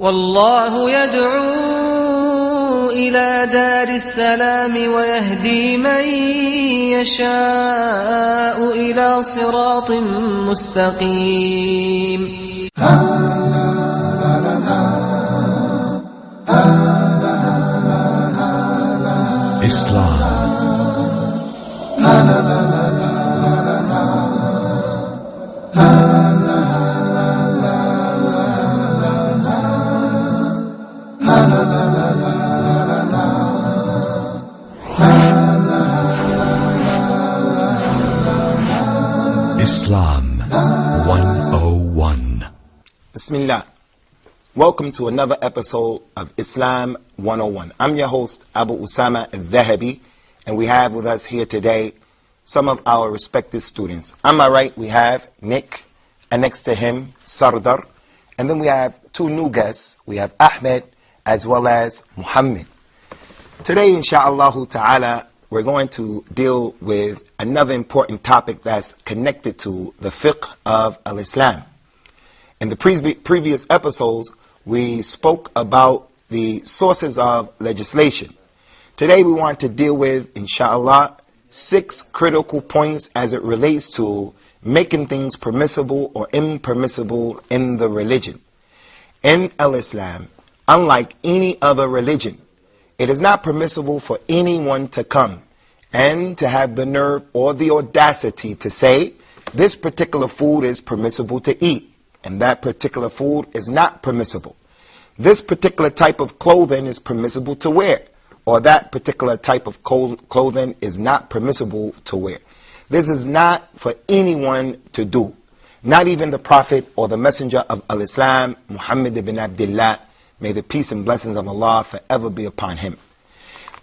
والله يدعو إلى دار السلام ويهدي من يشاء إلى صراط مستقيم. Islam. Islam 101. Bismillah. Welcome to another episode of Islam 101. I'm your host, Abu Usamah Adh Dhahabi, and we have with us here today some of our respected students. On my right, we have Nick, and next to him, Sardar. And then we have two new guests. We have Ahmed as well as Muhammad. Today, insha'Allah ta'ala, we're going to deal with another important topic that's connected to the fiqh of al-Islam. In the previous episodes, we spoke about the sources of legislation. Today we want to deal with, insha'Allah, 6 critical points as it relates to making things permissible or impermissible in the religion. In al-Islam, unlike any other religion, it is not permissible for anyone to come and to have the nerve or the audacity to say, this particular food is permissible to eat, and that particular food is not permissible. This particular type of clothing is permissible to wear, or that particular type of clothing is not permissible to wear. This is not for anyone to do. Not even the Prophet or the Messenger of al-Islam, Muhammad ibn Abdullah, may the peace and blessings of Allah forever be upon him.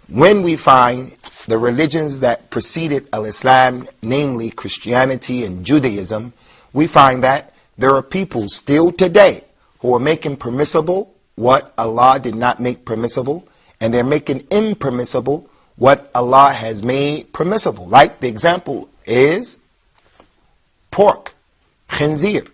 When we find the religions that preceded al-Islam, namely Christianity and Judaism, we find that there are people still today who are making permissible what Allah did not make permissible, and they're making impermissible what Allah has made permissible. Like the example is pork, khinzir.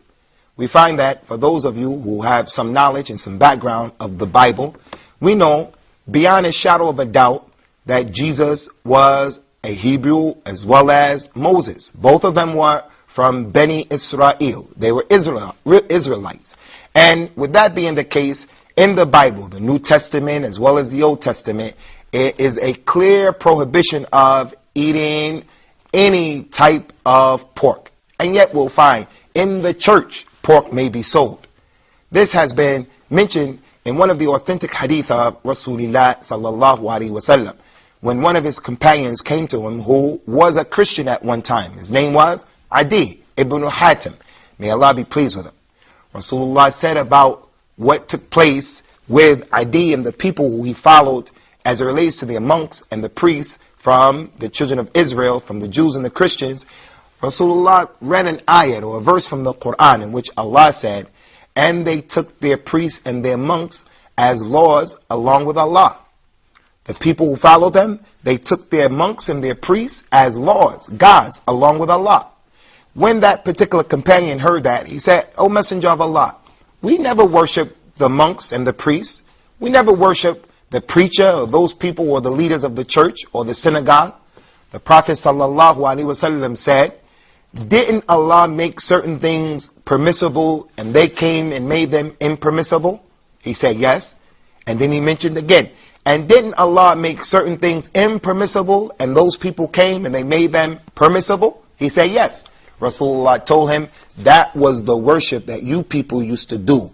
We find that for those of you who have some knowledge and some background of the Bible, we know beyond a shadow of a doubt that Jesus was a Hebrew as well as Moses. Both of them were from Beni Israel. They were Israelites. And with that being the case, in the Bible, the New Testament as well as the Old Testament, it is a clear prohibition of eating any type of pork. And yet we'll find in the church, pork may be sold. This has been mentioned in one of the authentic hadith of Rasulullah sallallahu alaihi wasallam, when one of his companions came to him who was a Christian at one time. His name was Adi ibn Hatim. May Allah be pleased with him. Rasulullah said about what took place with Adi and the people who he followed as it relates to the monks and the priests from the children of Israel, from the Jews and the Christians. Rasulullah read an ayat or a verse from the Quran in which Allah said, and they took their priests and their monks as lords along with Allah. The people who followed them, they took their monks and their priests as lords, gods, along with Allah. When that particular companion heard that, he said, O Messenger of Allah, we never worship the monks and the priests. We never worship the preacher or those people or the leaders of the church or the synagogue. The Prophet sallallahu alaihi wasallam said, didn't Allah make certain things permissible and they came and made them impermissible? He said yes. And then he mentioned again, and didn't Allah make certain things impermissible and those people came and they made them permissible? He said yes. Rasulullah told him that was the worship that you people used to do.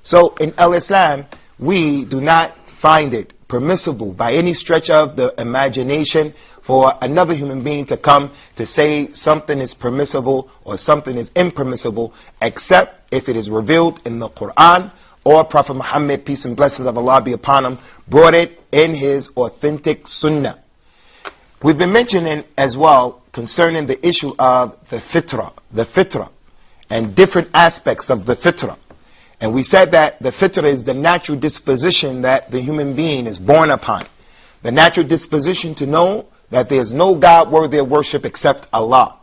So in al-Islam, we do not find it permissible by any stretch of the imagination for another human being to come to say something is permissible or something is impermissible, except if it is revealed in the Quran or Prophet Muhammad, peace and blessings of Allah be upon him, brought it in his authentic sunnah. We've been mentioning as well concerning the issue of the fitrah, and different aspects of the fitrah. And we said that the fitrah is the natural disposition that the human being is born upon. The natural disposition to know that there is no God worthy of worship except Allah.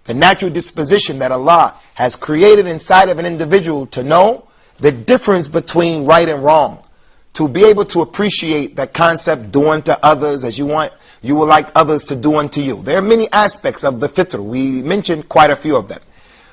The natural disposition that Allah has created inside of an individual to know the difference between right and wrong, to be able to appreciate that concept, do unto others as you want, you would like others to do unto you. There are many aspects of the fitr. We mentioned quite a few of them.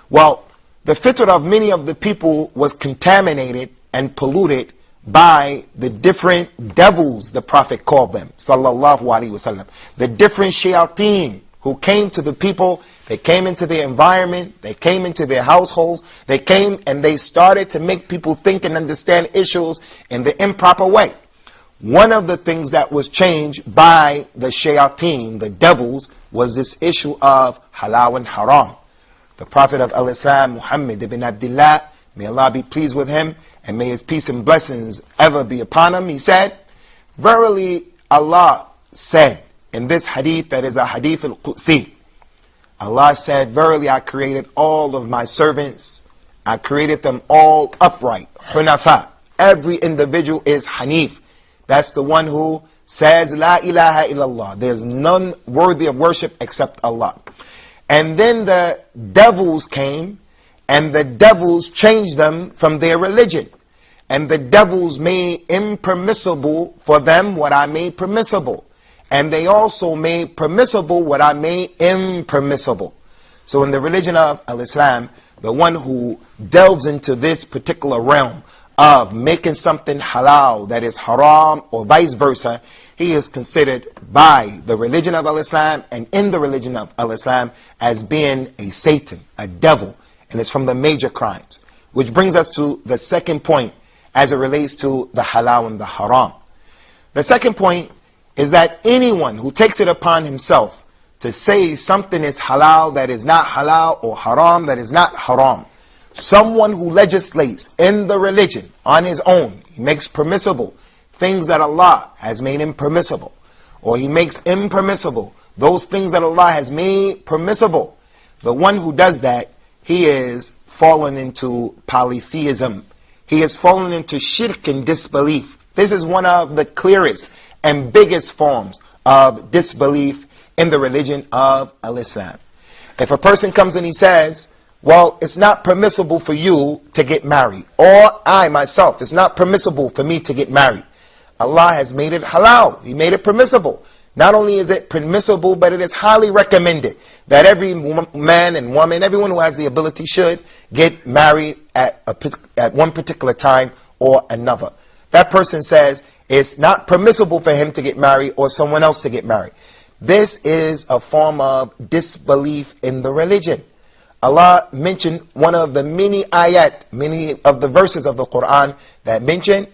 Well, the fitr of many of the people was contaminated and polluted by the different devils, the Prophet called them, sallallahu alaihi wasallam. The different shayateen who came to the people, they came into their environment, they came into their households, they came and they started to make people think and understand issues in the improper way. One of the things that was changed by the shayateen, the devils, was this issue of halal and haram. The Prophet of Al-Islam, Muhammad ibn Abdullah, may Allah be pleased with him, and may his peace and blessings ever be upon him, he said, verily Allah said in this hadith that is a hadith al-Qudsi, Allah said, verily I created all of my servants, I created them all upright, hunafa. Every individual is hanif. That's the one who says, La ilaha illallah. There's none worthy of worship except Allah. And then the devils came, and the devils changed them from their religion. And the devils made impermissible for them what I made permissible. And they also made permissible what I made impermissible. So in the religion of Al-Islam, the one who delves into this particular realm of making something halal that is haram or vice versa, he is considered by the religion of Al-Islam and in the religion of Al-Islam as being a Satan, a devil. And it's from the major crimes. Which brings us to the second point as it relates to the halal and the haram. The second point is that anyone who takes it upon himself to say something is halal that is not halal or haram that is not haram, someone who legislates in the religion on his own, he makes permissible things that Allah has made impermissible, or he makes impermissible those things that Allah has made permissible, the one who does that, he is fallen into polytheism. He has fallen into shirk and disbelief. This is one of the clearest and biggest forms of disbelief in the religion of Al-Islam. If a person comes and he says, well, it's not permissible for you to get married, or I myself, it's not permissible for me to get married. Allah has made it halal. He made it permissible. Not only is it permissible, but it is highly recommended that every man and woman, everyone who has the ability should get married at one particular time or another. That person says it's not permissible for him to get married or someone else to get married. This is a form of disbelief in the religion. Allah mentioned one of the many ayat, many of the verses of the Quran that mention,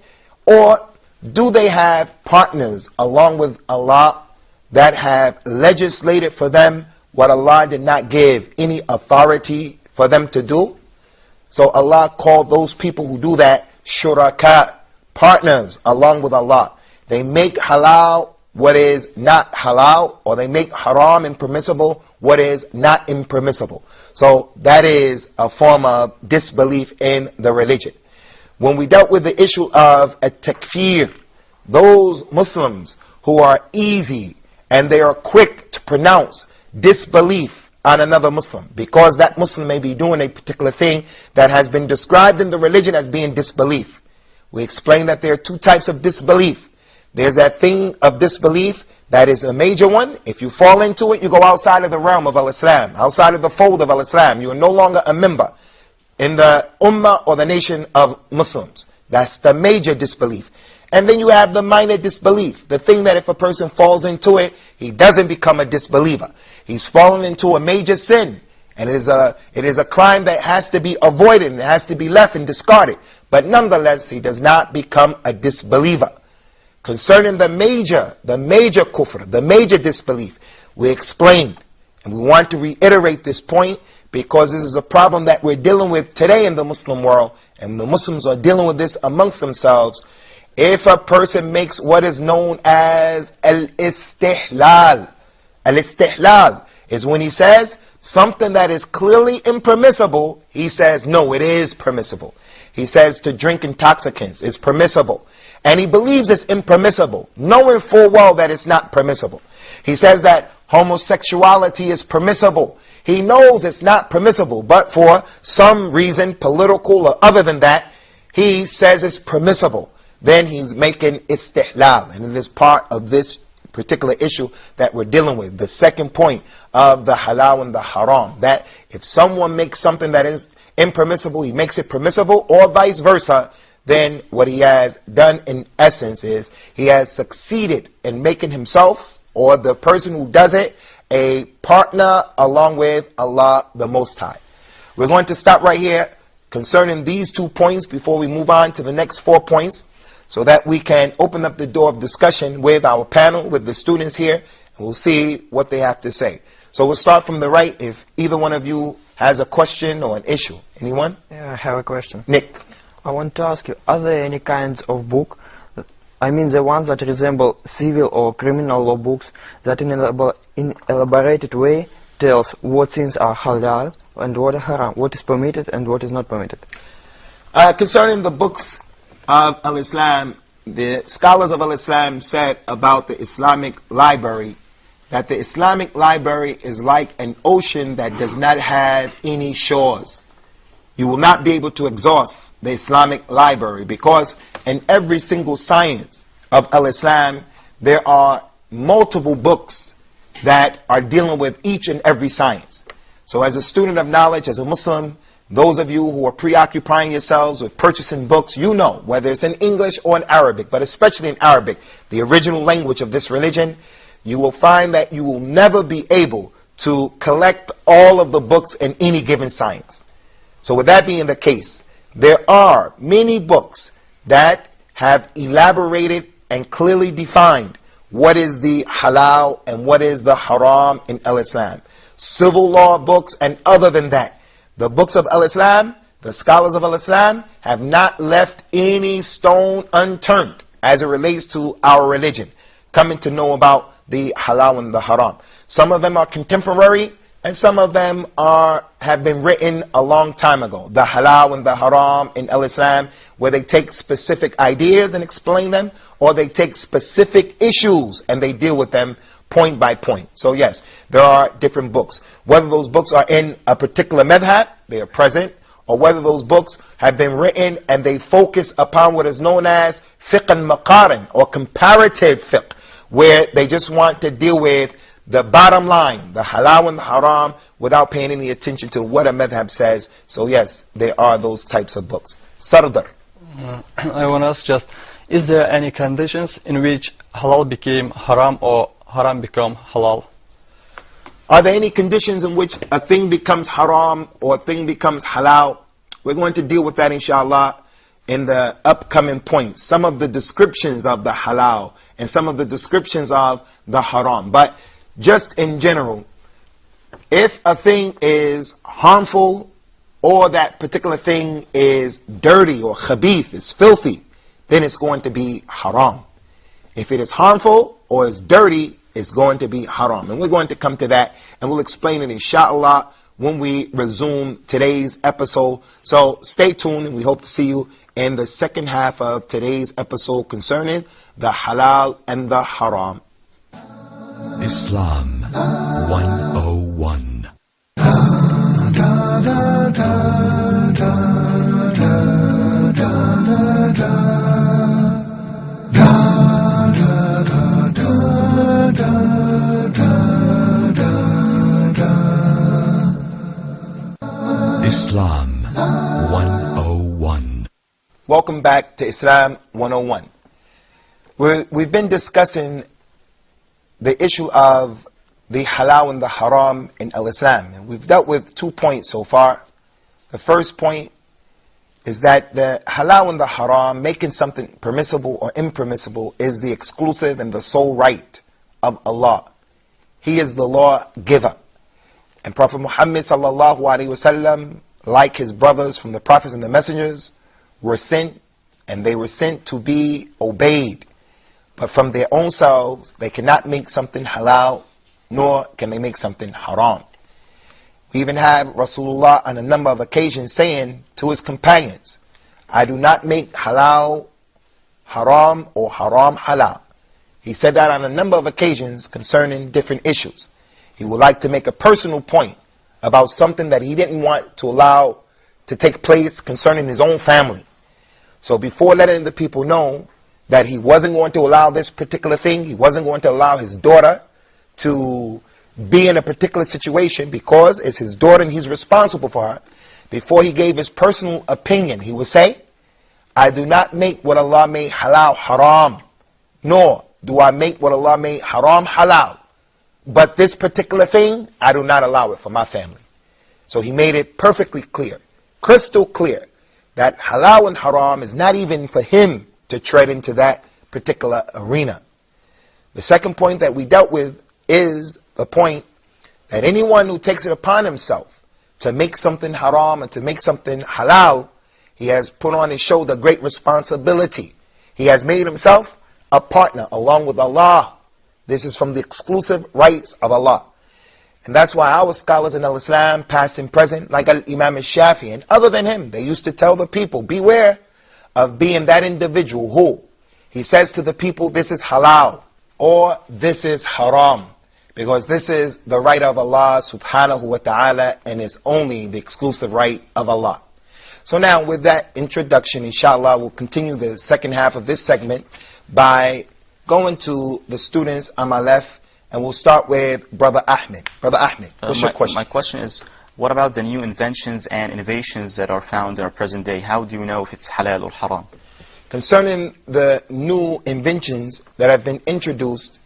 or do they have partners along with Allah that have legislated for them what Allah did not give any authority for them to do? So Allah called those people who do that shuraka, partners along with Allah. They make halal what is not halal, or they make haram impermissible what is not impermissible. So that is a form of disbelief in the religion. When we dealt with the issue of a takfir, those Muslims who are easy and they are quick to pronounce disbelief on another Muslim because that Muslim may be doing a particular thing that has been described in the religion as being disbelief. We explained that there are two types of disbelief. There's that thing of disbelief that is a major one. If you fall into it, you go outside of the realm of Al-Islam, outside of the fold of Al-Islam. You are no longer a member in the ummah or the nation of Muslims. That's the major disbelief. And then you have the minor disbelief, the thing that if a person falls into it, he doesn't become a disbeliever. He's fallen into a major sin, and it is a crime that has to be avoided, and it has to be left and discarded. But nonetheless, he does not become a disbeliever. Concerning the major kufr, the major disbelief, we explained, and we want to reiterate this point because this is a problem that we're dealing with today in the Muslim world, and the Muslims are dealing with this amongst themselves. If a person makes what is known as al-istihlal is when he says something that is clearly impermissible, he says, no, it is permissible. He says to drink intoxicants is permissible. And he believes it's impermissible, knowing full well that it's not permissible. He says that homosexuality is permissible. He knows it's not permissible, but for some reason, political or other than that, he says it's permissible, then he's making istihlal, and it is part of this particular issue that we're dealing with. The second point of the halal and the haram, that if someone makes something that is impermissible, he makes it permissible, or vice versa, then what he has done in essence is he has succeeded in making himself, or the person who does it, a partner along with Allah the Most High. We're going to stop right here concerning these 2 points before we move on to the next 4 points, so that we can open up the door of discussion with our panel, with the students here, and we'll see what they have to say. So we'll start from the right. If either one of you has a question or an issue. Anyone? Yeah, I have a question. Nick. I want to ask you, are there any kinds of book, I mean the ones that resemble civil or criminal law books, that in an elaborated way tells what things are halal and what are haram, what is permitted and what is not permitted? Concerning the books of Al-Islam, the scholars of Al-Islam said about the Islamic library that the Islamic library is like an ocean that does not have any shores. You will not be able to exhaust the Islamic library, because in every single science of Al-Islam there are multiple books that are dealing with each and every science. So as a student of knowledge, as a Muslim, those of you who are preoccupying yourselves with purchasing books, you know, whether it's in English or in Arabic, but especially in Arabic, the original language of this religion, you will find that you will never be able to collect all of the books in any given science. So with that being the case, there are many books that have elaborated and clearly defined what is the halal and what is the haram in Al-Islam. Civil law books and other than that. The books of Al-Islam, the scholars of Al-Islam, have not left any stone unturned as it relates to our religion, coming to know about the halal and the haram. Some of them are contemporary, and some of them have been written a long time ago. The halal and the haram in Al-Islam, where they take specific ideas and explain them, or they take specific issues and they deal with them point by point. So yes, there are different books. Whether those books are in a particular madhab, they are present, or whether those books have been written and they focus upon what is known as fiqh al-maqarin, or comparative fiqh, where they just want to deal with the bottom line, the halal and the haram, without paying any attention to what a madhab says. So yes, there are those types of books. Sardar. I want to ask just, is there any conditions in which halal became haram or haram become halal? Are there any conditions in which a thing becomes haram or a thing becomes halal? We're going to deal with that inshallah in the upcoming points. Some of the descriptions of the halal and some of the descriptions of the haram. But just in general, if a thing is harmful or that particular thing is dirty or khabith, is filthy, then it's going to be haram. If it is harmful or is dirty, it's going to be haram. And we're going to come to that, and we'll explain it inshallah when we resume today's episode. So stay tuned, and we hope to see you in the second half of today's episode concerning the halal and the haram. Islam 101. Islam 101. Welcome back to Islam 101. We've been discussing the issue of the halal and the haram in Al-Islam. And we've dealt with 2 points so far. The first point is that the halal and the haram, making something permissible or impermissible, is the exclusive and the sole right of Allah. He is the law giver. And Prophet Muhammad sallallahu alaihi wasallam, like his brothers from the prophets and the messengers, were sent, and they were sent to be obeyed. But from their own selves, they cannot make something halal, nor can they make something haram. We even have Rasulullah on a number of occasions saying to his companions, I do not make halal haram or haram halal. He said that on a number of occasions concerning different issues. He would like to make a personal point about something that he didn't want to allow to take place concerning his own family. So before letting the people know that he wasn't going to allow this particular thing, he wasn't going to allow his daughter to be in a particular situation because it's his daughter and he's responsible for her, before he gave his personal opinion, he would say, I do not make what Allah made halal haram, nor do I make what Allah made haram halal. But this particular thing, I do not allow it for my family. So he made it perfectly clear, crystal clear, that halal and haram is not even for him to tread into that particular arena. The second point that we dealt with is the point that anyone who takes it upon himself to make something haram and to make something halal, he has put on his shoulder great responsibility. He has made himself a partner along with Allah. This is from the exclusive rights of Allah. And that's why our scholars in Islam, past and present, like Imam al-Shafi and other than him, they used to tell the people, beware of being that individual who, he says to the people, this is halal or this is haram. Because this is the right of Allah subhanahu wa ta'ala and is only the exclusive right of Allah. So now with that introduction, inshallah, we'll continue the second half of this segment by going to the students on my left, and we'll start with Brother Ahmed. Brother Ahmed, what's your question? My question is, what about the new inventions and innovations that are found in our present day? How do you know if it's halal or haram? Concerning the new inventions that have been introduced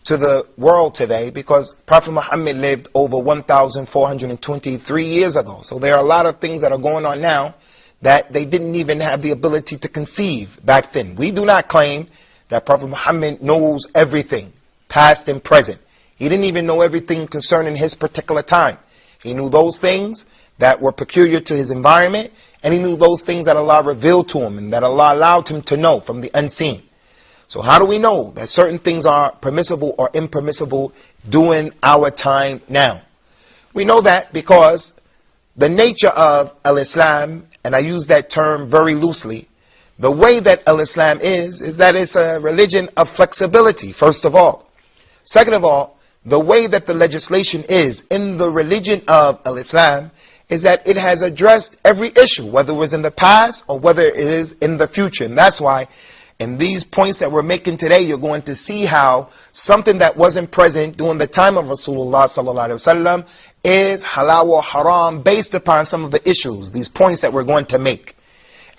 to the world today, because Prophet Muhammad lived over 1,423 years ago. So there are a lot of things that are going on now that they didn't even have the ability to conceive back then. We do not claim that Prophet Muhammad knows everything, past and present. He didn't even know everything concerning his particular time. He knew those things that were peculiar to his environment, and he knew those things that Allah revealed to him and that Allah allowed him to know from the unseen. So how do we know that certain things are permissible or impermissible during our time now? We know that because the nature of al-Islam, and I use that term very loosely, the way that al-Islam is that it's a religion of flexibility, first of all. Second of all, the way that the legislation is in the religion of al-Islam is that it has addressed every issue, whether it was in the past or whether it is in the future. And that's why in these points that we're making today, you're going to see how something that wasn't present during the time of Rasulullah sallallahu alaihi wasallam is halal or haram based upon some of the issues, these points that we're going to make.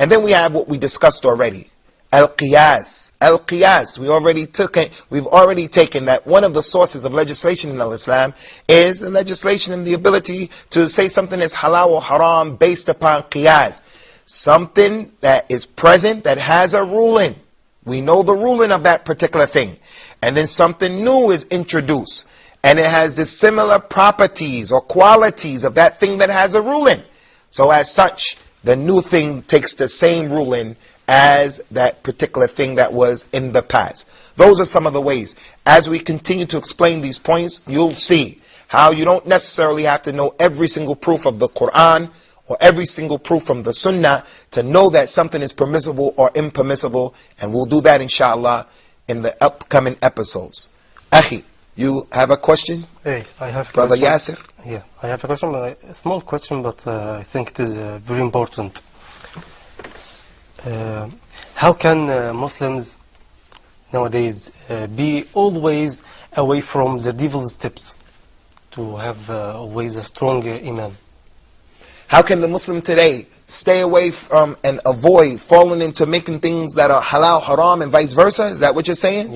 And then we have what we discussed already, al-qiyas. Al-qiyas, we've already taken that one of the sources of legislation in Islam is the legislation and the ability to say something is halal or haram based upon qiyas. Something that is present that has a ruling. We know the ruling of that particular thing. And then something new is introduced. And it has the similar properties or qualities of that thing that has a ruling. So as such, the new thing takes the same ruling as that particular thing that was in the past. Those are some of the ways. As we continue to explain these points, you'll see how you don't necessarily have to know every single proof of the Quran or every single proof from the Sunnah to know that something is permissible or impermissible. And we'll do that inshallah in the upcoming episodes. Akhi, you have a question? Hey, I have a Brother question. Yasser? Yeah, I have a question, a small question, but I think it is very important. How can Muslims nowadays be always away from the devil's tips to have always a strong iman? How can the Muslim today stay away from and avoid falling into making things that are halal, haram, and vice versa? Is that what you're saying?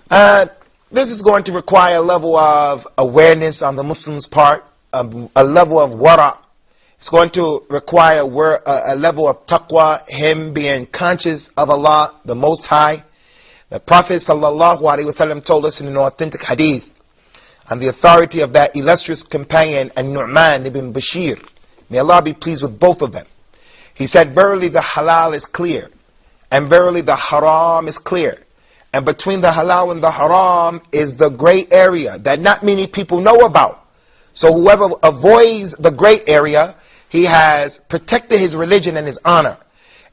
Yeah. This is going to require a level of awareness on the Muslim's part, a level of wara. It's going to require a level of taqwa, him being conscious of Allah, the Most High. The Prophet ﷺ told us in an authentic hadith, on the authority of that illustrious companion, An-Nu'man ibn Bashir, may Allah be pleased with both of them. He said, verily the halal is clear, and verily the haram is clear. And between the halal and the haram is the gray area that not many people know about. So whoever avoids the gray area, he has protected his religion and his honor.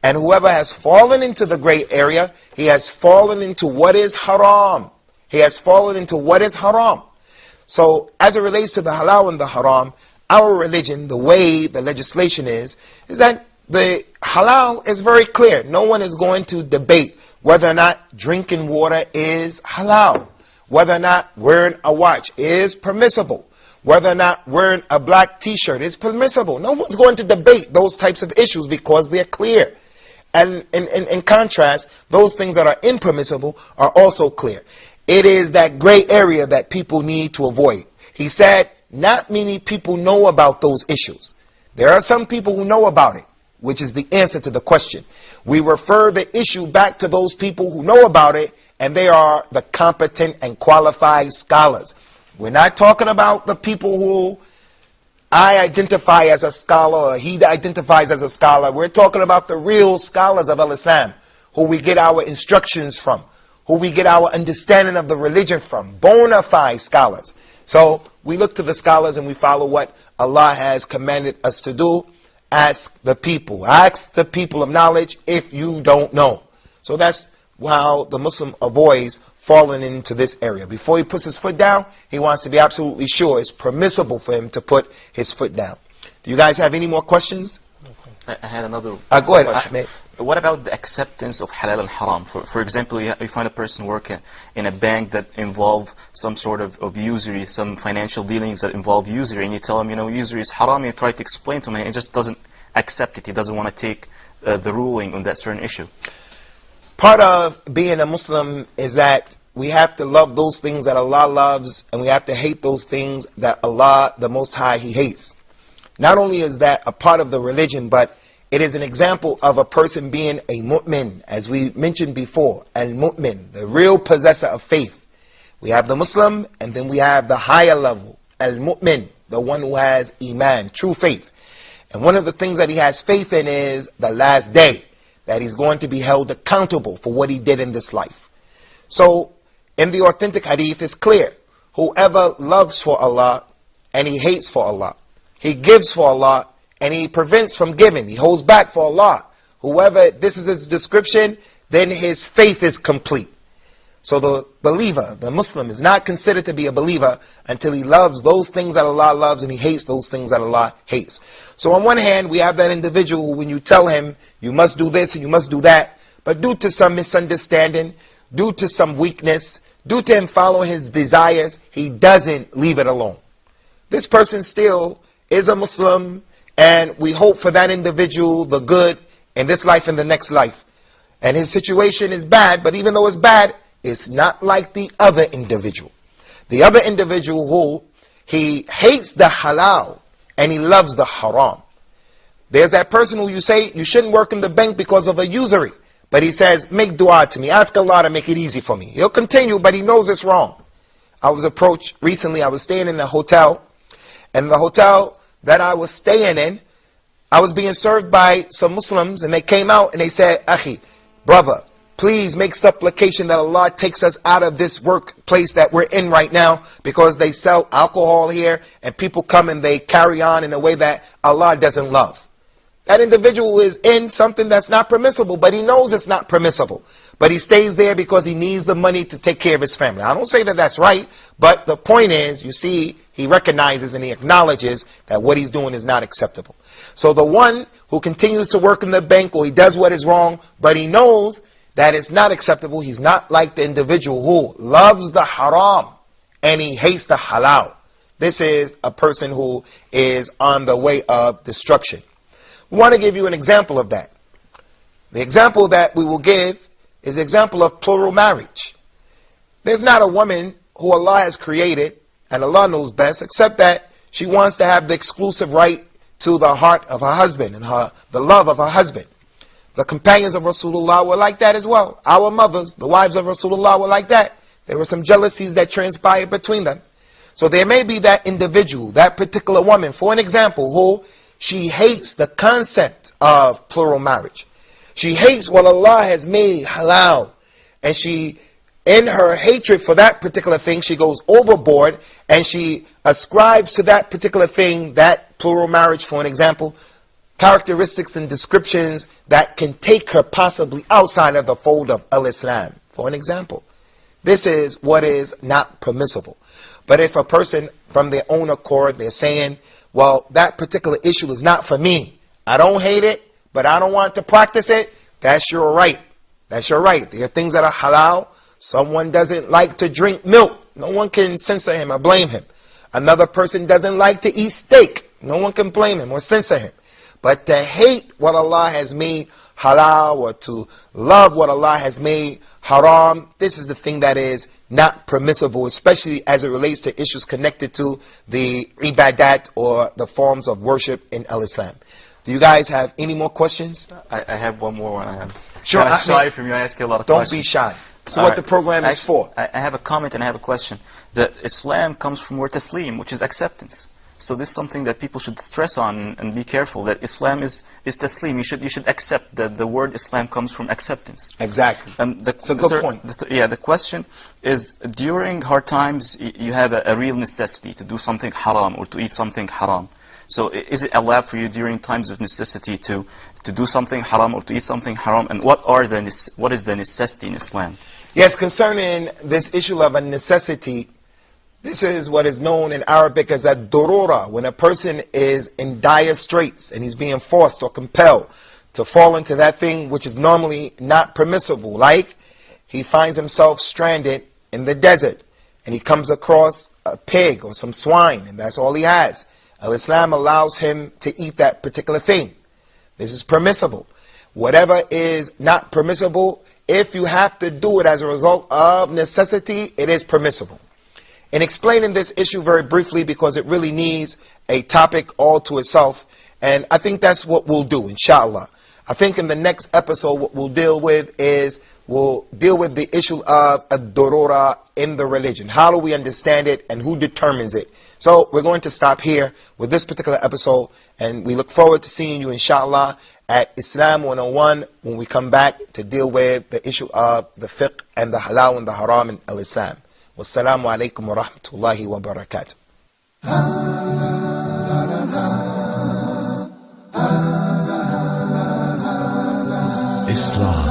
And whoever has fallen into the gray area, he has fallen into what is haram. He has fallen into what is haram. So as it relates to the halal and the haram, our religion, the way the legislation is that the halal is very clear. No one is going to debate whether or not drinking water is halal, whether or not wearing a watch is permissible, whether or not wearing a black t-shirt is permissible. No one's going to debate those types of issues because they're clear. And in contrast, those things that are impermissible are also clear. It is that gray area that people need to avoid. He said, not many people know about those issues. There are some people who know about it, which is the answer to the question. We refer the issue back to those people who know about it, and they are the competent and qualified scholars. We're not talking about the people who I identify as a scholar or he identifies as a scholar. We're talking about the real scholars of Islam, who we get our instructions from, who we get our understanding of the religion from, bona fide scholars. So we look to the scholars and we follow what Allah has commanded us to do. Ask the people of knowledge if you don't know. So that's how the Muslim avoids falling into this area. Before he puts his foot down, he wants to be absolutely sure it's permissible for him to put his foot down. Do you guys have any more questions? I had another Go ahead, question. Ahmed. What about the acceptance of halal and haram? For example, you find a person working in a bank that involve some sort of usury, some financial dealings that involve usury, and you tell him, usury is haram, you try to explain to him, and he just doesn't accept it. He doesn't want to take the ruling on that certain issue. Part of being a Muslim is that we have to love those things that Allah loves, and we have to hate those things that Allah, the Most High, He hates. Not only is that a part of the religion, but it is an example of a person being a mu'min, as we mentioned before, al-mu'min, the real possessor of faith. We have the Muslim, and then we have the higher level, al-mu'min, the one who has iman, true faith. And one of the things that he has faith in is the last day, that he's going to be held accountable for what he did in this life. So, in the authentic hadith, it's clear. Whoever loves for Allah, and he hates for Allah. He gives for Allah, and he prevents from giving. He holds back for Allah. Whoever, this is his description, then his faith is complete. So the believer, the Muslim, is not considered to be a believer until he loves those things that Allah loves and he hates those things that Allah hates. So on one hand, we have that individual who, when you tell him, you must do this and you must do that, but due to some misunderstanding, due to some weakness, due to him following his desires, he doesn't leave it alone. This person still is a Muslim, and we hope for that individual the good in this life and the next life. And his situation is bad, but even though it's bad, it's not like the other individual. The other individual who, he hates the halal and he loves the haram. There's that person who you say, you shouldn't work in the bank because of a usury. But he says, make dua to me. Ask Allah to make it easy for me. He'll continue, but he knows it's wrong. I was approached recently. I was staying in a hotel. And the hotel that I was staying in, I was being served by some Muslims. And they came out and they said, Akhi, brother, please make supplication that Allah takes us out of this workplace that we're in right now, because they sell alcohol here and people come and they carry on in a way that Allah doesn't love. That individual is in something that's not permissible, but he knows it's not permissible. But he stays there because he needs the money to take care of his family. I don't say that that's right, but the point is, you see, he recognizes and he acknowledges that what he's doing is not acceptable. So the one who continues to work in the bank, or he does what is wrong, but he knows that it's not acceptable, he's not like the individual who loves the haram and he hates the halal. This is a person who is on the way of destruction. We want to give you an example of that. The example that we will give is the example of plural marriage. There's not a woman who Allah has created, and Allah knows best, except that she wants to have the exclusive right to the heart of her husband and the love of her husband. The companions of Rasulullah were like that as well. Our mothers, the wives of Rasulullah, were like that. There were some jealousies that transpired between them. So there may be that individual, that particular woman, for an example, who she hates the concept of plural marriage. She hates what Allah has made halal. And she, in her hatred for that particular thing, she goes overboard and she ascribes to that particular thing, that plural marriage, for an example, characteristics and descriptions that can take her possibly outside of the fold of al-Islam, for an example. This is what is not permissible. But if a person, from their own accord, they're saying, well, that particular issue is not for me. I don't hate it, but I don't want to practice it, that's your right. That's your right. There are things that are halal. Someone doesn't like to drink milk. No one can censor him or blame him. Another person doesn't like to eat steak. No one can blame him or censor him. But to hate what Allah has made halal or to love what Allah has made haram, this is the thing that is not permissible, especially as it relates to issues connected to the ibadat or the forms of worship in Islam. Do you guys have any more questions? I have one more. I have Sure. kind of shy from you. I ask you a lot of Don't questions. be shy. So All what right. the program is for. I have a comment and I have a question. That Islam comes from word taslim, which is acceptance. So this is something that people should stress on and be careful, that Islam is taslim. You should accept that the word Islam comes from acceptance. Exactly. It's a good point. The question is, during hard times, you have a real necessity to do something haram or to eat something haram. So is it allowed for you during times of necessity to do something haram or to eat something haram? And what is the necessity in Islam? Yes, concerning this issue of a necessity, this is what is known in Arabic as a durura, when a person is in dire straits and he's being forced or compelled to fall into that thing which is normally not permissible. Like, he finds himself stranded in the desert and he comes across a pig or some swine and that's all he has. Islam allows him to eat that particular thing. This is permissible. Whatever is not permissible, if you have to do it as a result of necessity, it is permissible. In explaining this issue very briefly, because it really needs a topic all to itself, and I think that's what we'll do, inshallah. I think in the next episode what we'll deal with the issue of ad-durura in the religion. How do we understand it and who determines it? So we're going to stop here with this particular episode, and we look forward to seeing you, inshallah, at Islam 101 when we come back to deal with the issue of the fiqh and the halal and the haram in al-Islam. Wassalamu alaikum wa rahmatullahi wa barakatuh. Islam.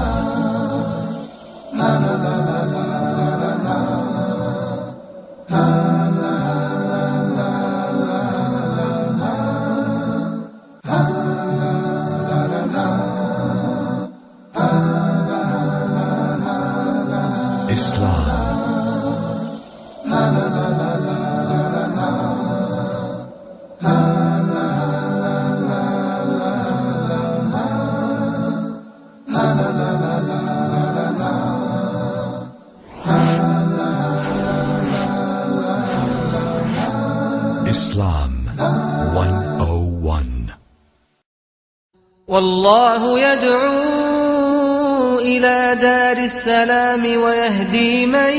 Islam 101. والله يدعو إلى دار السلام ويهدي من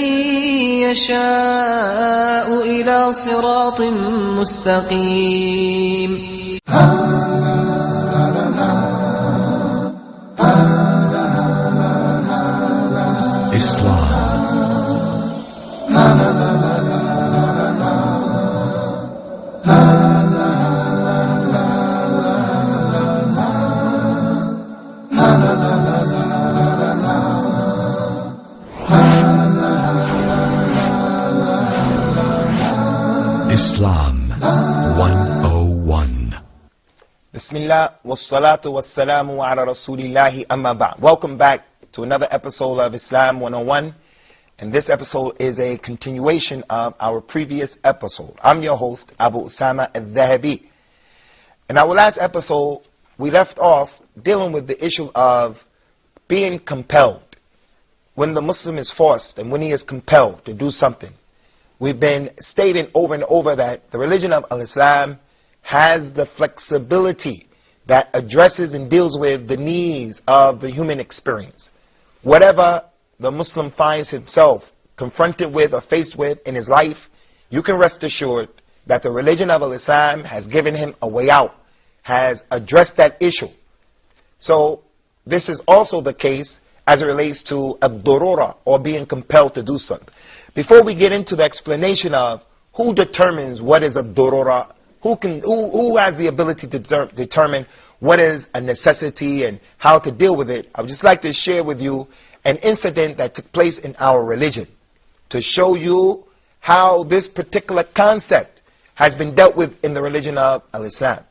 يشاء إلى صراط مستقيم. Islam. Islam 101. Bismillah, wassalatu wassalamu ala rasulillahi amma ba'd. Welcome back to another episode of Islam 101. And this episode is a continuation of our previous episode. I'm your host, Abu Usamah Adh Dhahabi. In our last episode, we left off dealing with the issue of being compelled. When the Muslim is forced and when he is compelled to do something. We've been stating over and over that the religion of Islam has the flexibility that addresses and deals with the needs of the human experience. Whatever the Muslim finds himself confronted with or faced with in his life, you can rest assured that the religion of Islam has given him a way out, has addressed that issue. So this is also the case as it relates to ad-durura, or being compelled to do something. Before we get into the explanation of who determines what is ad-durura, who has the ability to determine what is a necessity and how to deal with it, I would just like to share with you an incident that took place in our religion to show you how this particular concept has been dealt with in the religion of Islam.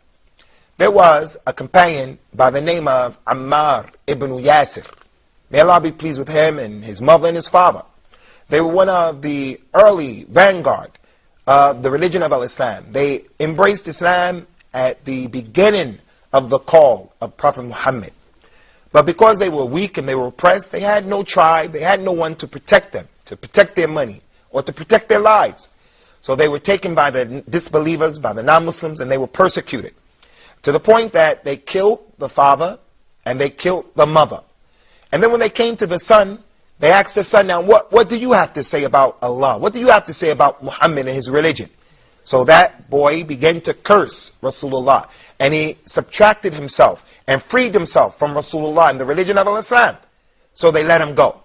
There was a companion by the name of Ammar ibn Yasir. May Allah be pleased with him and his mother and his father. They were one of the early vanguard of the religion of Islam. They embraced Islam at the beginning of the call of Prophet Muhammad. But because they were weak and they were oppressed, they had no tribe, they had no one to protect them, to protect their money, or to protect their lives. So they were taken by the disbelievers, by the non-Muslims, and they were persecuted. To the point that they killed the father and they killed the mother. And then when they came to the son, they asked the son, now what do you have to say about Allah? What do you have to say about Muhammad and his religion? So that boy began to curse Rasulullah. And he subtracted himself and freed himself from Rasulullah and the religion of Islam. So they let him go.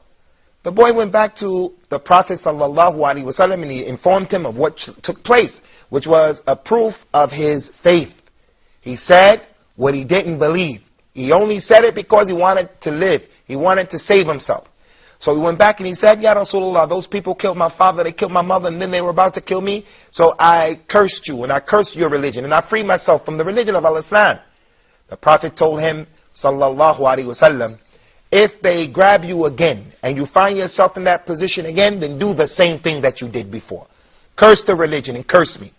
The boy went back to the Prophet ﷺ and he informed him of what took place, which was a proof of his faith. He said what he didn't believe. He only said it because he wanted to live. He wanted to save himself. So he went back and he said, Ya Rasulullah, those people killed my father, they killed my mother, and then they were about to kill me. So I cursed you and I cursed your religion and I freed myself from the religion of Islam. The Prophet told him, sallallahu alaihi wasallam, if they grab you again and you find yourself in that position again, then do the same thing that you did before. Curse the religion and curse me.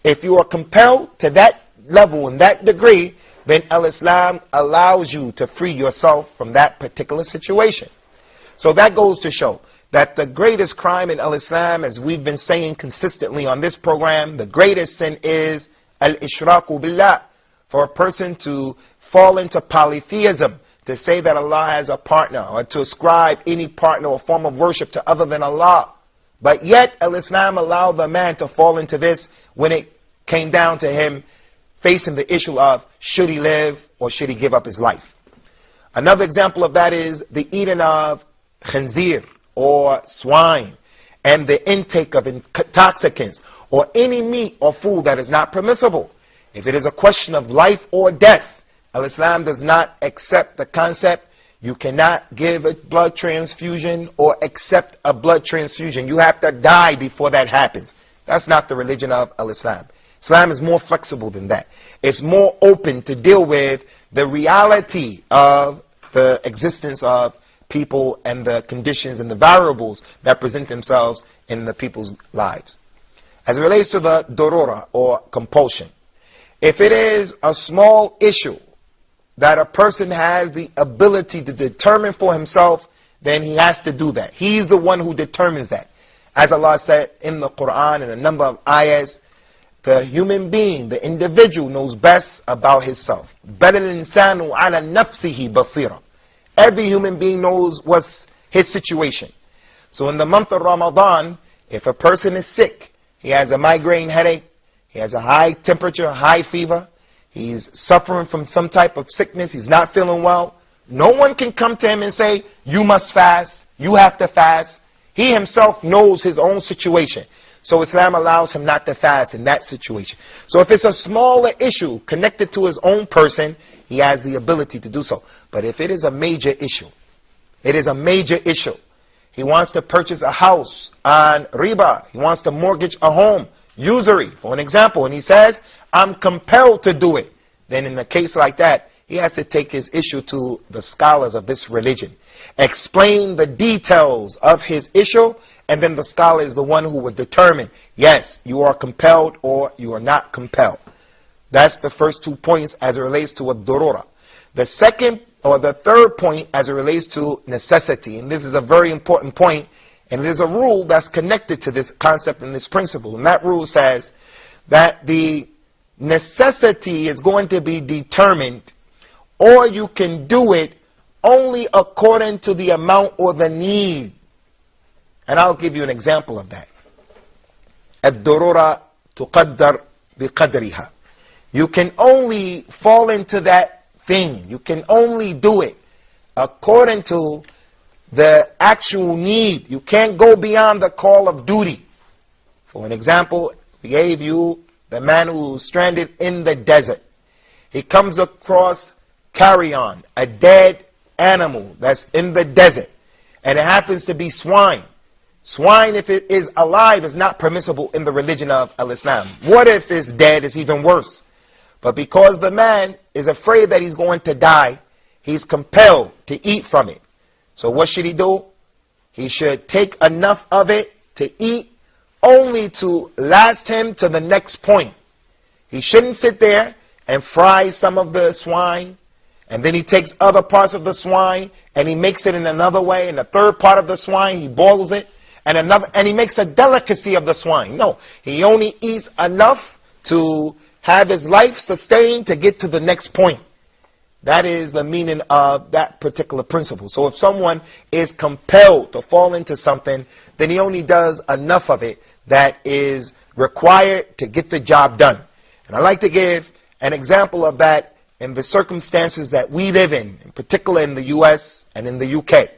If you are compelled to that level and that degree, then Al-Islam allows you to free yourself from that particular situation. So that goes to show that the greatest crime in Al-Islam, as we've been saying consistently on this program, the greatest sin is al-ishraku billah. For a person to fall into polytheism, to say that Allah has a partner, or to ascribe any partner or form of worship to other than Allah. But yet Al-Islam allowed the man to fall into this when it came down to him facing the issue of should he live or should he give up his life. Another example of that is the eating of khinzir or swine and the intake of intoxicants or any meat or food that is not permissible. If it is a question of life or death, Al-Islam does not accept the concept you cannot give a blood transfusion or accept a blood transfusion. You have to die before that happens. That's not the religion of Al-Islam. Islam is more flexible than that. It's more open to deal with the reality of the existence of people and the conditions and the variables that present themselves in the people's lives. As it relates to the dorura or compulsion, if it is a small issue that a person has the ability to determine for himself, then he has to do that. He's the one who determines that. As Allah said in the Quran in a number of ayahs, the human being, the individual knows best about himself. بَلِ الْإِنسَانُ عَلَى نَفْسِهِ بَصِيرًا. Every human being knows what's his situation. So in the month of Ramadan, if a person is sick, he has a migraine headache, he has a high temperature, high fever, he's suffering from some type of sickness, he's not feeling well, no one can come to him and say, you must fast, you have to fast. He himself knows his own situation. So Islam allows him not to fast in that situation. So if it's a smaller issue connected to his own person, he has the ability to do so. But if it is a major issue, it is a major issue. He wants to purchase a house on riba. He wants to mortgage a home, usury, for an example. And he says, I'm compelled to do it. Then in a case like that, he has to take his issue to the scholars of this religion. Explain the details of his issue, and then the scholar is the one who will determine, yes, you are compelled or you are not compelled. That's the first 2 points as it relates to a durura. The second or the third point as it relates to necessity, and this is a very important point, and there's a rule that's connected to this concept and this principle. And that rule says that the necessity is going to be determined, or you can do it only according to the amount or the need. And I'll give you an example of that. الضرورة تقدر بقدرها. You can only fall into that thing. You can only do it according to the actual need. You can't go beyond the call of duty. For an example, we gave you the man who was stranded in the desert. He comes across carrion, a dead animal that's in the desert. And it happens to be swine. Swine, if it is alive, is not permissible in the religion of Al-Islam. What if it's dead? It's even worse. But because the man is afraid that he's going to die, he's compelled to eat from it. So what should he do? He should take enough of it to eat only to last him to the next point. He shouldn't sit there and fry some of the swine, and then he takes other parts of the swine and he makes it in another way, and the third part of the swine he boils it, and he makes a delicacy of the swine. No, he only eats enough to have his life sustained to get to the next point. That is the meaning of that particular principle. So if someone is compelled to fall into something, then he only does enough of it that is required to get the job done. And I like to give an example of that in the circumstances that we live in particular in the US and in the UK.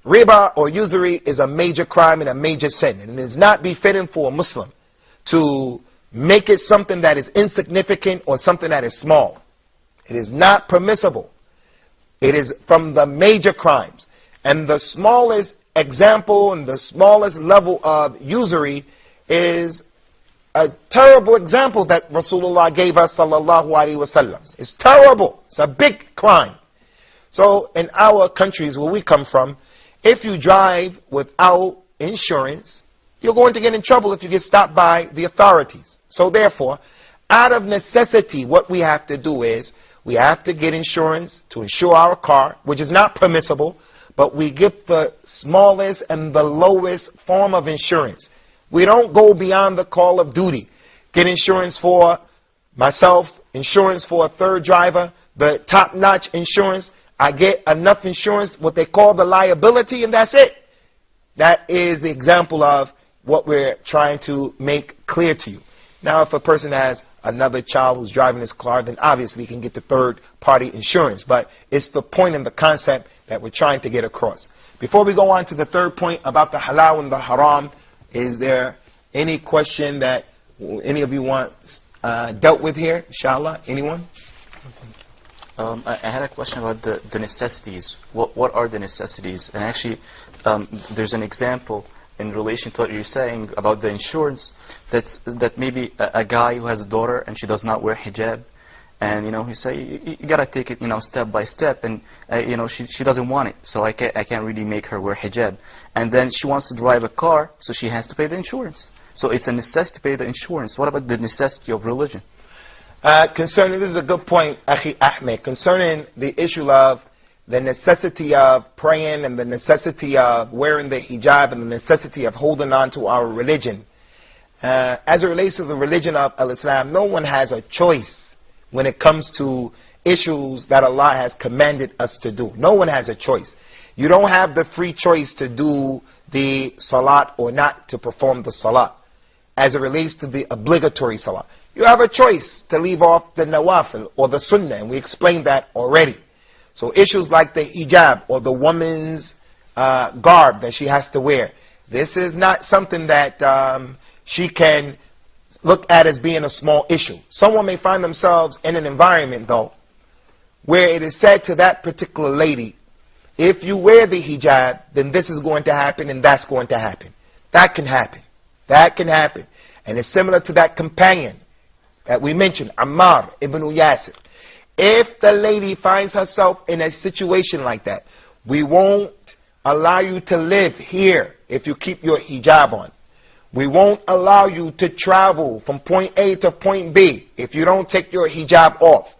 Riba or usury is a major crime and a major sin. And it is not befitting for a Muslim to make it something that is insignificant or something that is small. It is not permissible. It is from the major crimes. And the smallest example and the smallest level of usury is a terrible example that Rasulullah gave us, sallallahu alaihi wasallam. It's terrible. It's a big crime. So in our countries where we come from, if you drive without insurance, you're going to get in trouble if you get stopped by the authorities. So therefore, out of necessity, what we have to do is we have to get insurance to insure our car, which is not permissible, but we get the smallest and the lowest form of insurance. We don't go beyond the call of duty. Get insurance for myself, insurance for a third driver, the top-notch insurance. I get enough insurance, what they call the liability, and that's it. That is the example of what we're trying to make clear to you. Now, if a person has another child who's driving his car, then obviously he can get the third-party insurance. But it's the point and the concept that we're trying to get across. Before we go on to the third point about the halal and the haram, is there any question that any of you want dealt with here? Inshallah, anyone? I had a question about the necessities. What are the necessities? And actually, there's an example in relation to what you're saying about the insurance. That maybe a guy who has a daughter and she does not wear hijab, and he say you gotta take it step by step, and she doesn't want it, so I can't really make her wear hijab, and then she wants to drive a car, so she has to pay the insurance. So it's a necessity to pay the insurance. What about the necessity of religion? Concerning, this is a good point, Akhi Ahmed, concerning the issue of the necessity of praying and the necessity of wearing the hijab and the necessity of holding on to our religion. As it relates to the religion of Al-Islam, no one has a choice when it comes to issues that Allah has commanded us to do. No one has a choice. You don't have the free choice to do the salat or not to perform the salat. As it relates to the obligatory salat, you have a choice to leave off the nawafil or the sunnah, and we explained that already. So issues like the hijab or the woman's garb that she has to wear, this is not something that she can look at as being a small issue. Someone may find themselves in an environment, though, where it is said to that particular lady, if you wear the hijab, then this is going to happen and that's going to happen. That can happen. That can happen. And it's similar to that companion that we mentioned, Ammar ibn Yasir. If the lady finds herself in a situation like that, we won't allow you to live here if you keep your hijab on. We won't allow you to travel from point A to point B if you don't take your hijab off.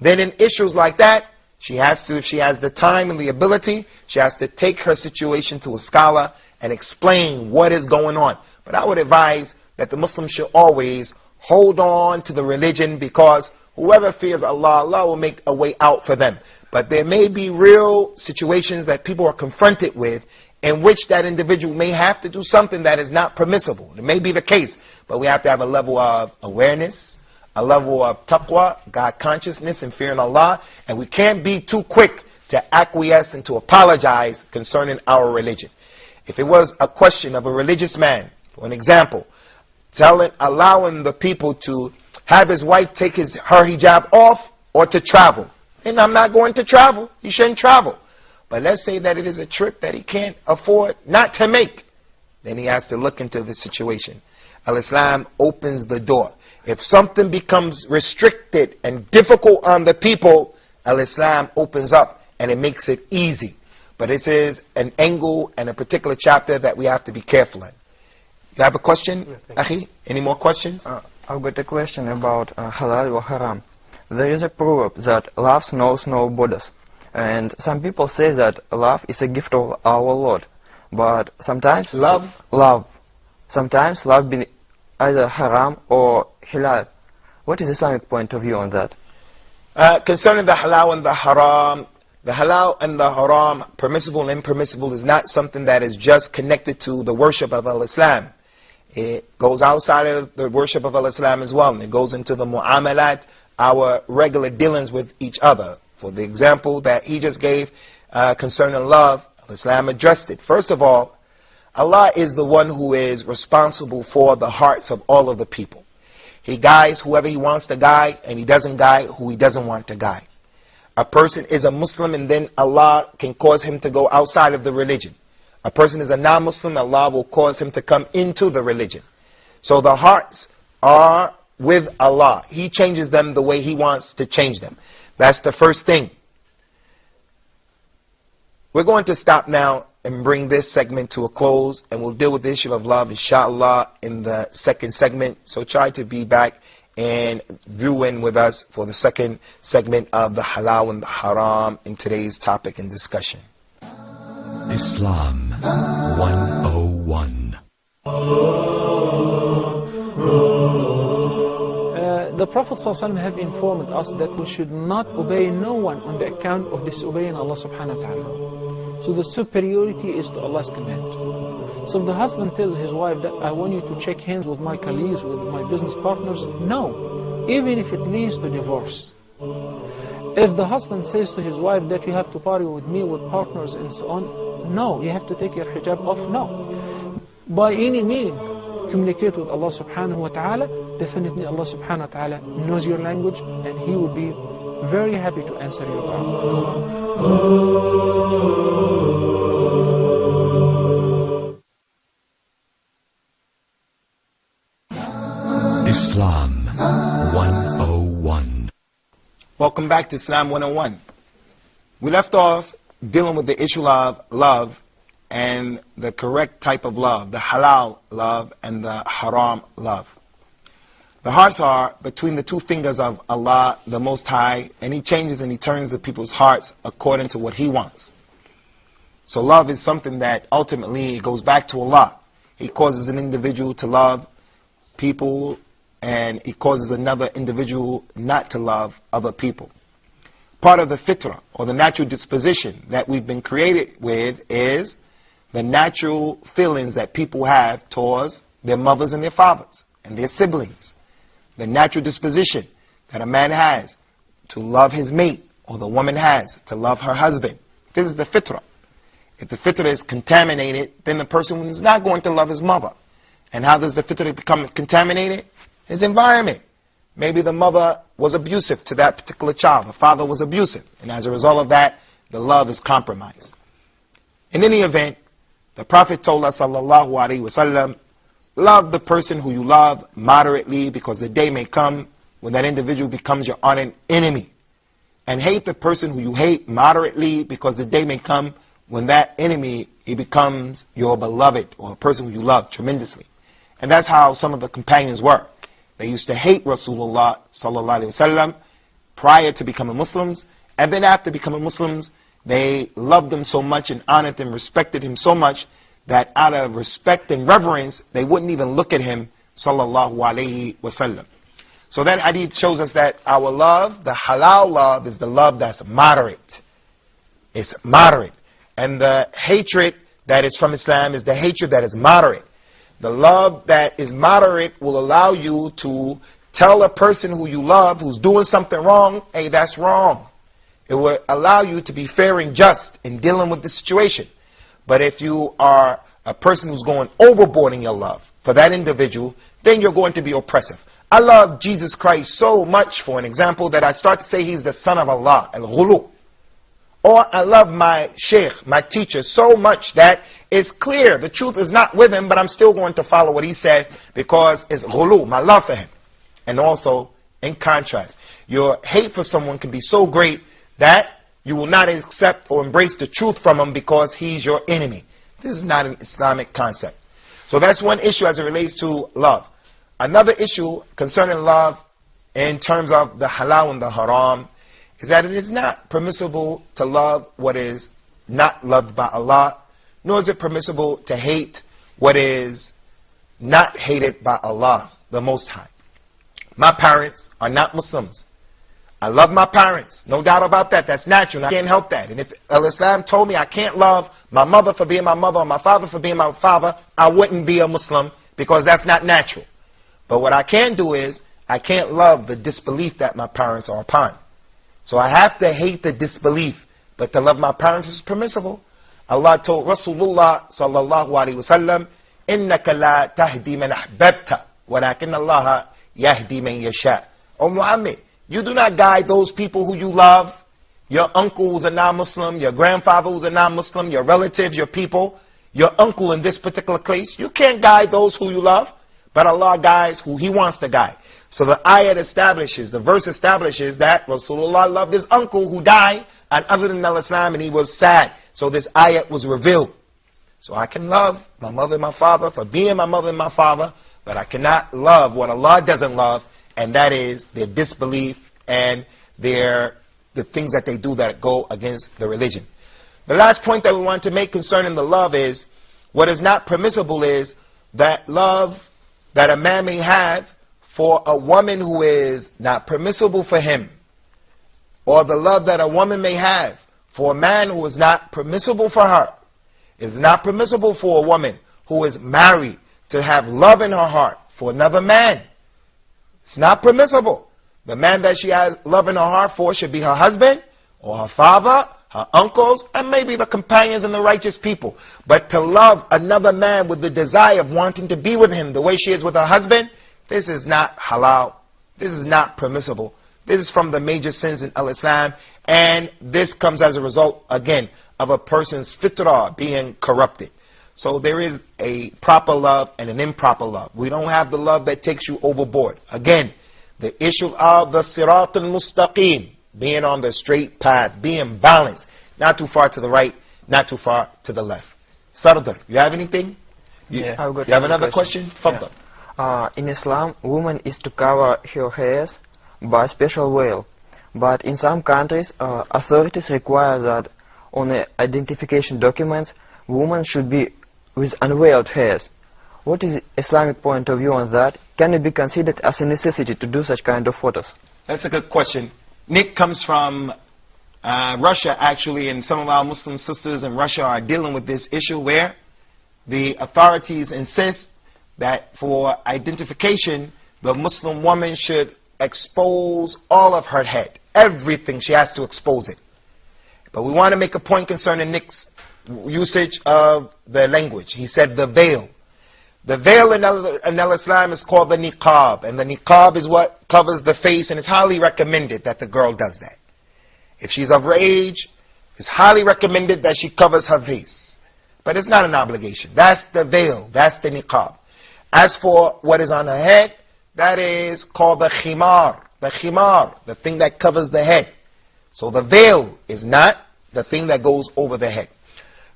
Then in issues like that, she has to, if she has the time and the ability, she has to take her situation to a scholar and explain what is going on. But I would advise that the Muslim should always hold on to the religion, because whoever fears Allah, Allah will make a way out for them. But there may be real situations that people are confronted with in which that individual may have to do something that is not permissible. It may be the case, but we have to have a level of awareness, a level of taqwa, God consciousness and fearing Allah, and we can't be too quick to acquiesce and to apologize concerning our religion. If it was a question of a religious man, for an example, allowing the people to have his wife take her hijab off or to travel, then I'm not going to travel. You shouldn't travel. But let's say that it is a trip that he can't afford not to make. Then he has to look into the situation. Al-Islam opens the door. If something becomes restricted and difficult on the people, Al-Islam opens up and it makes it easy. But this is an angle and a particular chapter that we have to be careful in. You have a question, Akhi? Any more questions? I've got a question about halal or haram. There is a proverb that love knows no borders. And some people say that love is a gift of our Lord. But sometimes sometimes love be either haram or halal. What is Islamic point of view on that? Concerning the halal and the haram, permissible and impermissible, is not something that is just connected to the worship of Al-Islam. It goes outside of the worship of Al-Islam as well, and it goes into the mu'amalat, our regular dealings with each other. For the example that he just gave concerning love, Islam addressed it. First of all, Allah is the one who is responsible for the hearts of all of the people. He guides whoever He wants to guide, and He doesn't guide who He doesn't want to guide. A person is a Muslim, and then Allah can cause him to go outside of the religion. A person is a non-Muslim, Allah will cause him to come into the religion. So the hearts are with Allah. He changes them the way He wants to change them. That's the first thing. We're going to stop now and bring this segment to a close, and we'll deal with the issue of love, inshallah, in the second segment. So try to be back and view in with us for the second segment of the halal and the haram in today's topic and discussion. Islam 101. The Prophet ﷺ have informed us that we should not obey no one on the account of disobeying Allah subhanahu wa ta'ala. So the superiority is to Allah's command. So if the husband tells his wife that I want you to shake hands with my colleagues, with my business partners, no, even if it leads to divorce. If the husband says to his wife that you have to party with me, with partners and so on, no, you have to take your hijab off, no. By any means, communicate with Allah subhanahu wa ta'ala. Definitely Allah subhanahu wa ta'ala knows your language, and He will be very happy to answer your dua. Islam 101. Welcome back to Islam 101. We left off dealing with the issue of love and the correct type of love, the halal love and the haram love. The hearts are between the two fingers of Allah, the Most High, and He changes and He turns the people's hearts according to what He wants. So love is something that ultimately goes back to Allah. He causes an individual to love people, and He causes another individual not to love other people. Part of the fitrah, or the natural disposition that we've been created with, is the natural feelings that people have towards their mothers and their fathers and their siblings. The natural disposition that a man has to love his mate, or the woman has to love her husband. This is the fitrah. If the fitrah is contaminated, then the person is not going to love his mother. And how does the fitrah become contaminated? His environment. Maybe the mother was abusive to that particular child. The father was abusive. And as a result of that, the love is compromised. In any event, the Prophet told us, sallallahu alaihi wasallam, love the person who you love moderately, because the day may come when that individual becomes your ardent enemy. And hate the person who you hate moderately, because the day may come when that enemy, he becomes your beloved, or a person who you love tremendously. And that's how some of the companions were. They used to hate Rasulullah sallallahu alaihi wasallam prior to becoming Muslims, and then after becoming Muslims, they loved him so much and honored him, respected him so much, that out of respect and reverence, they wouldn't even look at him, sallallahu alaihi wasallam. So that hadith shows us that our love, the halal love, is the love that's moderate. It's moderate. And the hatred that is from Islam is the hatred that is moderate. The love that is moderate will allow you to tell a person who you love, who's doing something wrong, hey, that's wrong. It will allow you to be fair and just in dealing with the situation. But if you are a person who's going overboard in your love for that individual, then you're going to be oppressive. I love Jesus Christ so much, for an example, that I start to say He's the Son of Allah, al-Ghulu. Or I love my sheikh, my teacher, so much that it's clear the truth is not with him, but I'm still going to follow what he said because it's ghulu, my love for him. and also in contrast. Your hate for someone can be so great that you will not accept or embrace the truth from him because he's your enemy. This is not an Islamic concept. So that's one issue as it relates to love. Another issue concerning love in terms of the halal and the haram is that it is not permissible to love what is not loved by Allah, nor is it permissible to hate what is not hated by Allah, the Most High. My parents are not Muslims. I love my parents, no doubt about that. That's natural. I can't help that. And if Islam told me I can't love my mother for being my mother or my father for being my father, I wouldn't be a Muslim because that's not natural. But what I can do is I can't love the disbelief that my parents are upon. So I have to hate the disbelief, but to love my parents is permissible. Allah told Rasulullah sallallahu alaihi wasallam, "Innaka la tahdi man ahbabta, walakin Allah yahdi man yasha." Oh Muhammad, you do not guide those people who you love. Your uncle who's a non-Muslim, your grandfather who's a non-Muslim, your relatives, your people, your uncle in this particular case. You can't guide those who you love, but Allah guides who He wants to guide. So the ayat establishes, the verse establishes that Rasulullah loved his uncle who died and other than Islam, and he was sad. So this ayat was revealed. So I can love my mother and my father for being my mother and my father, but I cannot love what Allah doesn't love, and that is their disbelief and the things that they do that go against the religion. The last point that we want to make concerning the love is, what is not permissible is that love that a man may have for a woman who is not permissible for him, or the love that a woman may have for a man who is not permissible for her. It's not permissible for a woman who is married to have love in her heart for another man. It's not permissible. The man that she has love in her heart for should be her husband, or her father, her uncles, and maybe the companions and the righteous people. But to love another man with the desire of wanting to be with him the way she is with her husband, this is not halal. This is not permissible. This is from the major sins in Islam, and this comes as a result, again, of a person's fitrah being corrupted. So there is a proper love and an improper love. We don't have the love that takes you overboard. Again, the issue of the sirat al-mustaqim, being on the straight path, being balanced, not too far to the right, not too far to the left. Sardar, you have anything? You have another question? Fadda. In Islam, woman is to cover her hairs by a special veil. But in some countries, authorities require that on the identification documents, women should be with unveiled hairs. What is the Islamic point of view on that? Can it be considered as a necessity to do such kind of photos? That's a good question. Nick comes from Russia, actually, and some of our Muslim sisters in Russia are dealing with this issue where the authorities insist that for identification, the Muslim woman should expose all of her head. Everything, she has to expose it. But we want to make a point concerning Nick's usage of the language. He said the veil. The veil in Islam is called the niqab. And the niqab is what covers the face, and it's highly recommended that the girl does that. If she's of her age, it's highly recommended that she covers her face. But it's not an obligation. That's the veil. That's the niqab. As for what is on her head, that is called the khimar. The khimar, the thing that covers the head. So the veil is not the thing that goes over the head.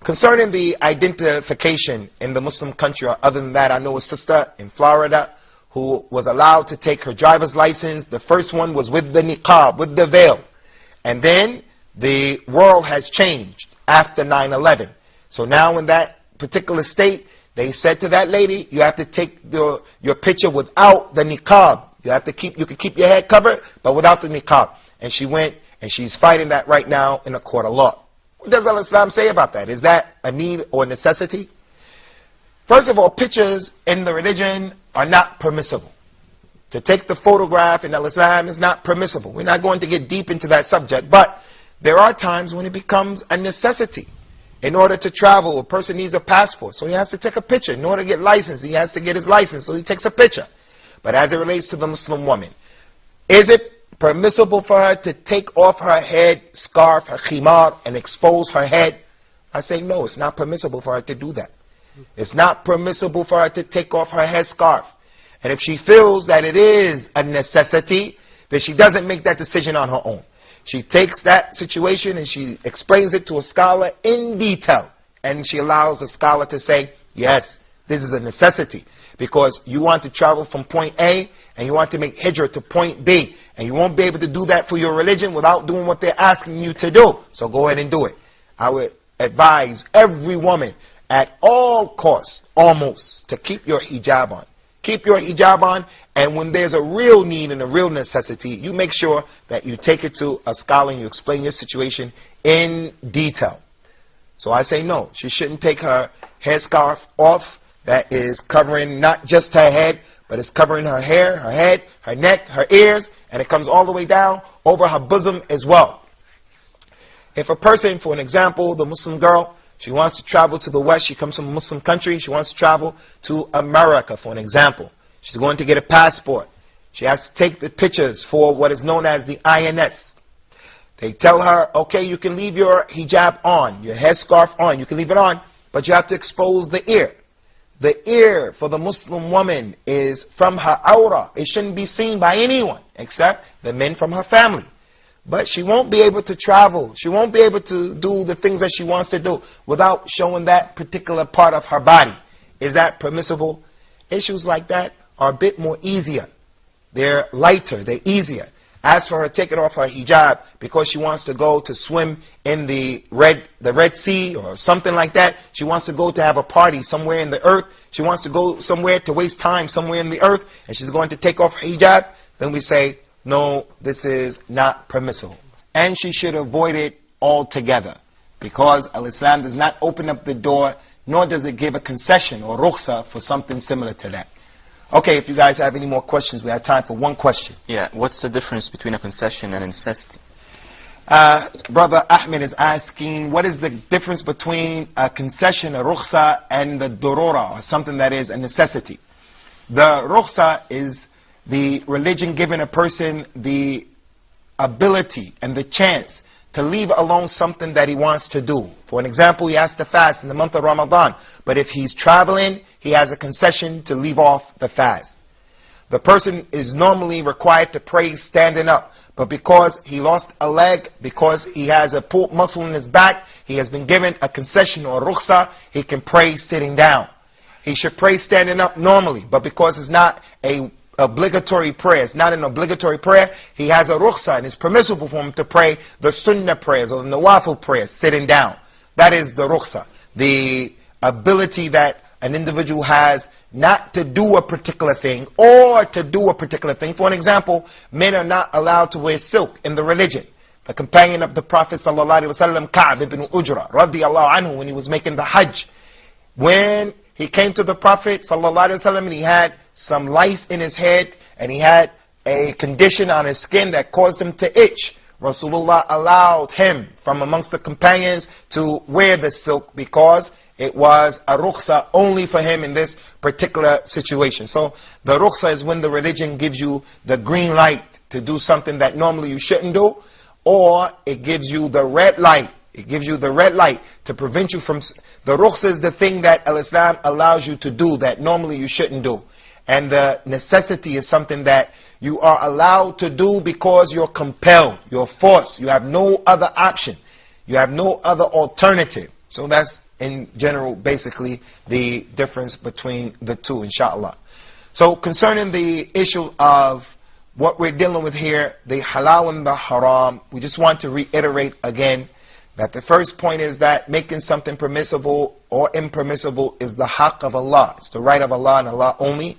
Concerning the identification in the Muslim country, or other than that, I know a sister in Florida who was allowed to take her driver's license. The first one was with the niqab, with the veil. And then the world has changed after 9/11. So now in that particular state, they said to that lady, you have to take your picture without the niqab. You can keep your head covered, but without the niqab. And she went, and she's fighting that right now in a court of law. What does Islam say about that? Is that a need or necessity? First of all, pictures in the religion are not permissible. To take the photograph in Islam is not permissible. We're not going to get deep into that subject, but there are times when it becomes a necessity. In order to travel, a person needs a passport, so he has to take a picture. In order to get licensed, he has to get his license, so he takes a picture. But as it relates to the Muslim woman, is it permissible for her to take off her head scarf, her khimar, and expose her head? I say no, it's not permissible for her to do that. It's not permissible for her to take off her head scarf And if she feels that it is a necessity, then she doesn't make that decision on her own. She takes that situation and she explains it to a scholar in detail. And she allows a scholar to say, yes, this is a necessity. Because you want to travel from point A and you want to make hijrah to point B. And you won't be able to do that for your religion without doing what they're asking you to do. So go ahead and do it. I would advise every woman at all costs, almost, to keep your hijab on. Keep your hijab on, and when there's a real need and a real necessity, you make sure that you take it to a scholar and you explain your situation in detail. So I say no, she shouldn't take her headscarf off that is covering not just her head, but it's covering her hair, her head, her neck, her ears, and it comes all the way down over her bosom as well. If a person, for an example, the Muslim girl, she wants to travel to the West, she comes from a Muslim country, she wants to travel to America, for an example. She's going to get a passport. She has to take the pictures for what is known as the INS. They tell her, okay, you can leave your hijab on, your headscarf on, you can leave it on, but you have to expose the ear. The ear for the Muslim woman is from her aura. It shouldn't be seen by anyone except the men from her family. But she won't be able to travel. She won't be able to do the things that she wants to do without showing that particular part of her body. Is that permissible? Issues like that are a bit more easier. They're lighter. They're easier. As for her taking off her hijab because she wants to go to swim in the Red Sea or something like that. She wants to go to have a party somewhere in the earth. She wants to go somewhere to waste time somewhere in the earth. And she's going to take off her hijab. Then we say, no, this is not permissible. And she should avoid it altogether. Because Al-Islam does not open up the door, nor does it give a concession or rukhsa for something similar to that. Okay, if you guys have any more questions, we have time for one question. Yeah, what's the difference between a concession and a necessity? Brother Ahmed is asking, what is the difference between a concession, a rukhsa, and the durura, or something that is a necessity? The rukhsa is the religion giving a person the ability and the chance to leave alone something that he wants to do. For an example, he has to fast in the month of Ramadan, but if he's traveling, he has a concession to leave off the fast. The person is normally required to pray standing up, but because he lost a leg, because he has a pulled muscle in his back, he has been given a concession or rukhsa, he can pray sitting down. He should pray standing up normally, but because it's not a obligatory prayer, it's not an obligatory prayer, he has a rukhsa, and it's permissible for him to pray the sunnah prayers or the nawafil prayers sitting down. That is the rukhsa, the ability that an individual has not to do a particular thing or to do a particular thing. For an example, men are not allowed to wear silk in the religion. The companion of the Prophet ﷺ, Ka'b ibn Ujra, radiyallahu anhu, when he was making the Hajj, when he came to the Prophet ﷺ and he had some lice in his head and he had a condition on his skin that caused him to itch, Rasulullah allowed him from amongst the companions to wear the silk because it was a rukhsa only for him in this particular situation. So the rukhsa is when the religion gives you the green light to do something that normally you shouldn't do, or it gives you the red light. It gives you the red light to prevent you from... The rukhsa is the thing that Al-Islam allows you to do that normally you shouldn't do. And the necessity is something that you are allowed to do because you're compelled, you're forced, you have no other option, you have no other alternative. So that's, in general, basically the difference between the two, inshallah. So concerning the issue of what we're dealing with here, the halal and the haram, we just want to reiterate again that the first point is that making something permissible or impermissible is the haqq of Allah. It's the right of Allah and Allah only.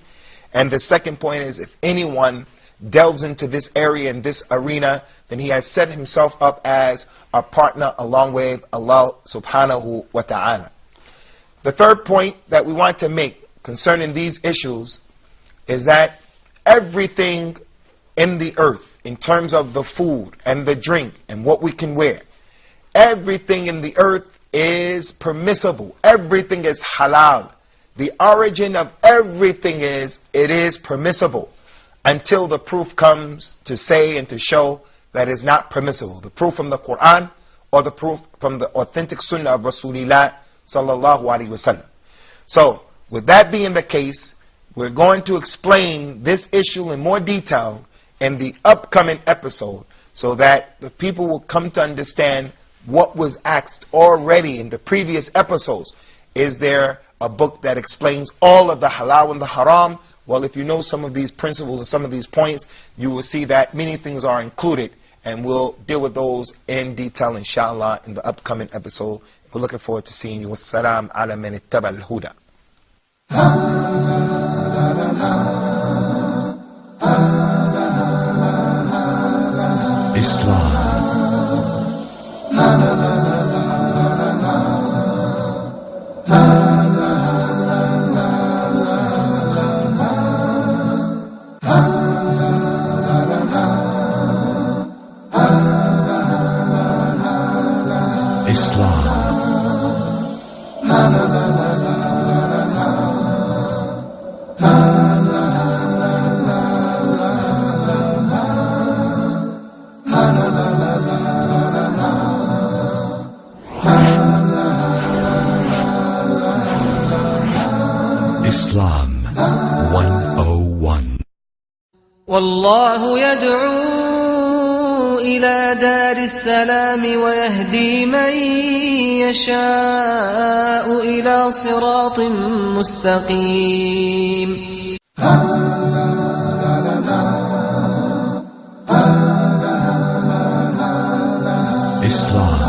And the second point is, if anyone delves into this area, in this arena, then he has set himself up as a partner along with Allah subhanahu wa ta'ala. The third point that we want to make concerning these issues is that everything in the earth, in terms of the food and the drink and what we can wear, everything in the earth is permissible. Everything is halal. The origin of everything is, it is permissible until the proof comes to say and to show that it's not permissible. The proof from the Quran or the proof from the authentic sunnah of Rasulullah sallallahu alaihi wasallam. So, with that being the case, We're going to explain this issue in more detail in the upcoming episode so that the people will come to understand what was asked already in the previous episodes. Is there a book that explains all of the halal and the haram? Well, if you know some of these principles and some of these points, you will see that many things are included, and we'll deal with those in detail, inshallah, in the upcoming episode. We're looking forward to seeing you. Wassalam ala man ittaba al-huda. Islam. Islam 101. والله يدعو إلى دار السلام ويهدي من يشاء إلى صراط مستقيم. Islam.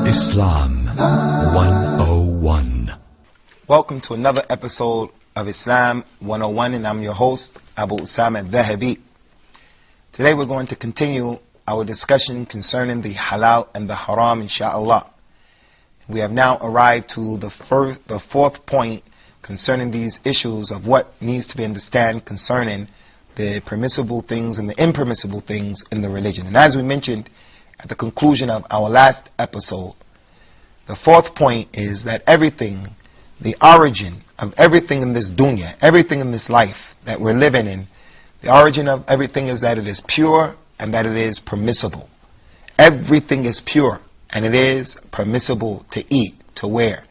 Islam 101. Welcome to another episode of Islam 101, and I'm your host, Abu Usamah Adh Dhahabi. Today we're going to continue our discussion concerning the halal and the haram, inshaAllah. We have now arrived to the fourth point concerning these issues of what needs to be understood concerning the permissible things and the impermissible things in the religion. And as we mentioned at the conclusion of our last episode, the fourth point is that everything, the origin of everything in this dunya, everything in this life that we're living in, the origin of everything is that it is pure and that it is permissible. Everything is pure and it is permissible to eat, to wear.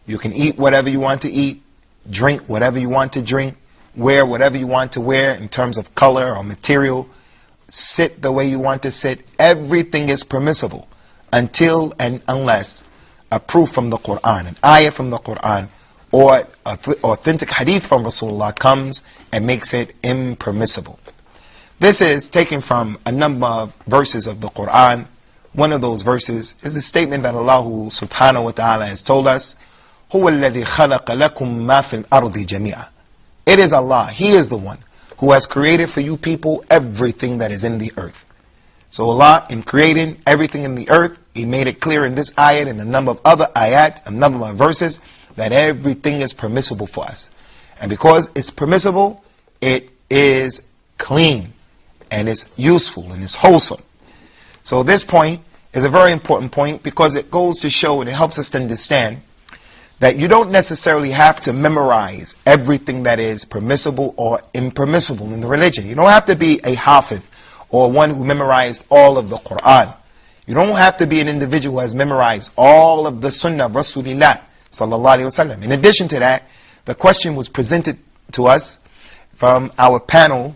You can eat whatever you want to eat, drink whatever you want to drink, wear whatever you want to wear in terms of color or material, sit the way you want to sit. Everything is permissible until and unless a proof from the Quran, an ayah from the Quran, or authentic hadith from Rasulullah comes and makes it impermissible. This is taken from a number of verses of the Quran. One of those verses is the statement that Allah subhanahu wa ta'ala has told us, هُوَ الَّذِي خَلَقَ لَكُم مَّا فِي الْأَرْضِ جَمِيعًا. It is Allah, He is the one who has created for you people everything that is in the earth. So Allah, in creating everything in the earth, He made it clear in this ayat and a number of other ayat, a number of verses, that everything is permissible for us. And because it's permissible, it is clean, and it's useful, and it's wholesome. So this point is a very important point because it goes to show and it helps us to understand that you don't necessarily have to memorize everything that is permissible or impermissible in the religion. You don't have to be a hafiz or one who memorized all of the Quran. You don't have to be an individual who has memorized all of the sunnah of Rasulullah sallallahu alaihi wasallam. In addition to that, the question was presented to us from our panel: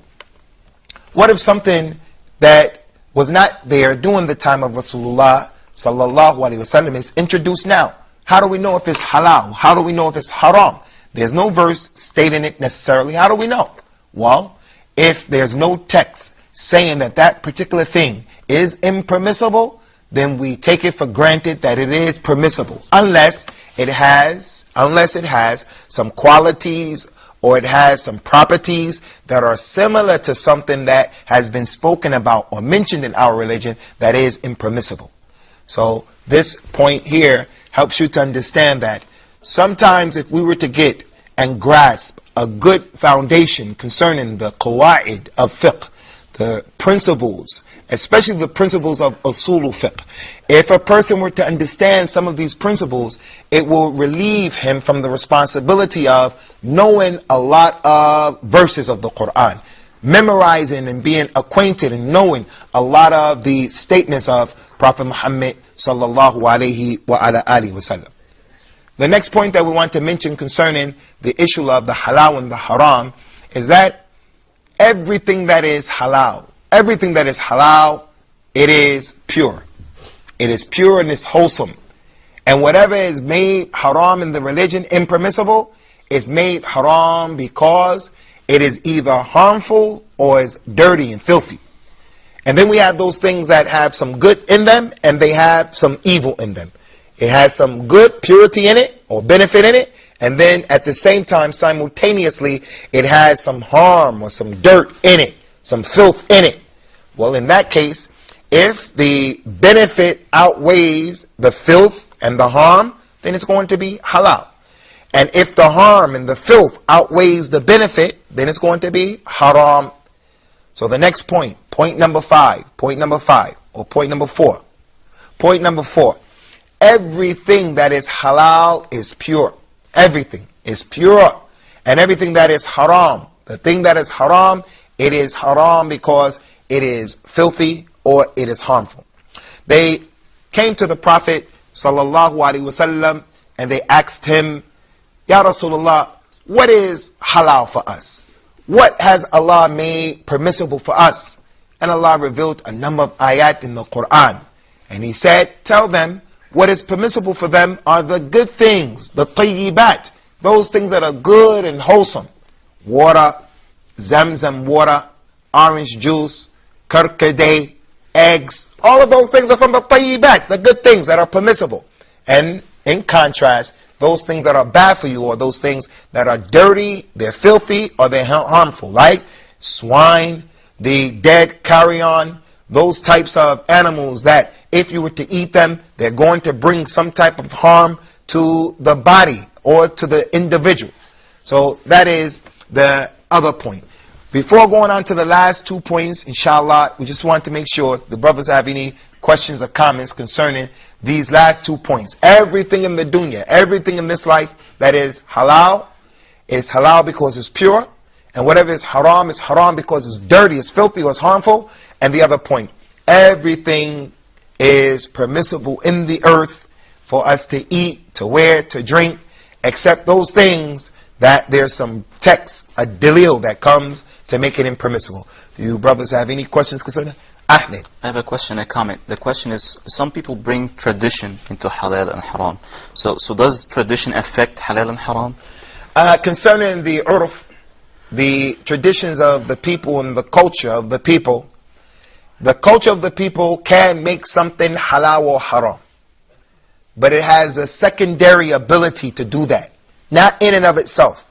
what if something that was not there during the time of Rasulullah sallallahu alaihi wasallam is introduced now? How do we know if it's halal? How do we know if it's haram? There's no verse stating it necessarily. How do we know? Well, if there's no text saying that that particular thing is impermissible, then we take it for granted that it is permissible, unless it has some qualities or it has some properties that are similar to something that has been spoken about or mentioned in our religion that is impermissible. So this point here helps you to understand that sometimes if we were to get and grasp a good foundation concerning the qawaid of fiqh, the principles, especially the principles of usul fiqh. If a person were to understand some of these principles, it will relieve him from the responsibility of knowing a lot of verses of the Quran, memorizing and being acquainted and knowing a lot of the statements of Prophet Muhammad sallallahu alaihi wa ala alihi wasallam. The next point that we want to mention concerning the issue of the halal and the haram is that everything that is halal, it is pure. It is pure and it's wholesome. And whatever is made haram in the religion, impermissible, is made haram because it is either harmful or is dirty and filthy. And then we have those things that have some good in them and they have some evil in them. It has some good purity in it or benefit in it, and then at the same time, simultaneously, it has some harm or some dirt in it, some filth in it. Well, in that case, if the benefit outweighs the filth and the harm, then it's going to be halal. And if the harm and the filth outweighs the benefit, then it's going to be haram. So the next point, point number 4. Point number 4. Everything that is halal is pure. Everything is pure. And everything that is haram, the thing that is haram, it is haram because it is filthy or it is harmful. They came to the Prophet sallallahu alaihi wasallam and they asked him, Ya Rasulullah, what is halal for us? What has Allah made permissible for us? And Allah revealed a number of ayat in the Quran. And He said, tell them, what is permissible for them are the good things, the tayyibat, those things that are good and wholesome. Water, zamzam water, orange juice, karkadeh, eggs, all of those things are from the tayyibat, the good things that are permissible. And in contrast, those things that are bad for you, or those things that are dirty, they're filthy, or they're harmful, like swine, the dead carrion, those types of animals that if you were to eat them, they're going to bring some type of harm to the body or to the individual. So that is the other point. Before going on to the last 2 points, inshallah, we just want to make sure the brothers have any questions or comments concerning these last 2 points. Everything in the dunya, everything in this life that is halal because it's pure. And whatever is haram because it's dirty, it's filthy, or it's harmful. And the other point, everything is permissible in the earth for us to eat, to wear, to drink, except those things that there's some text, a dalil that comes to make it impermissible. Do you brothers have any questions concerning Ahmed? I have a question, a comment. The question is, some people bring tradition into halal and haram. So does tradition affect halal and haram? Concerning the urf, the traditions of the people and the culture of the people can make something halal or haram. But it has a secondary ability to do that, not in and of itself.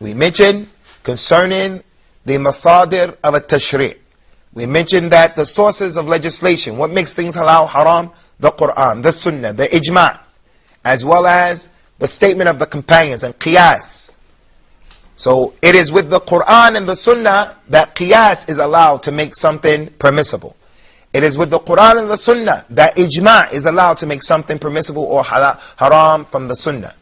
We mentioned concerning the masadir of a tashri'. We mentioned that the sources of legislation, what makes things halal, haram, the Quran, the Sunnah, the ijma', as well as the statement of the companions and qiyas. So it is with the Quran and the Sunnah that qiyas is allowed to make something permissible. It is with the Quran and the Sunnah that ijma' is allowed to make something permissible or haram from the Sunnah.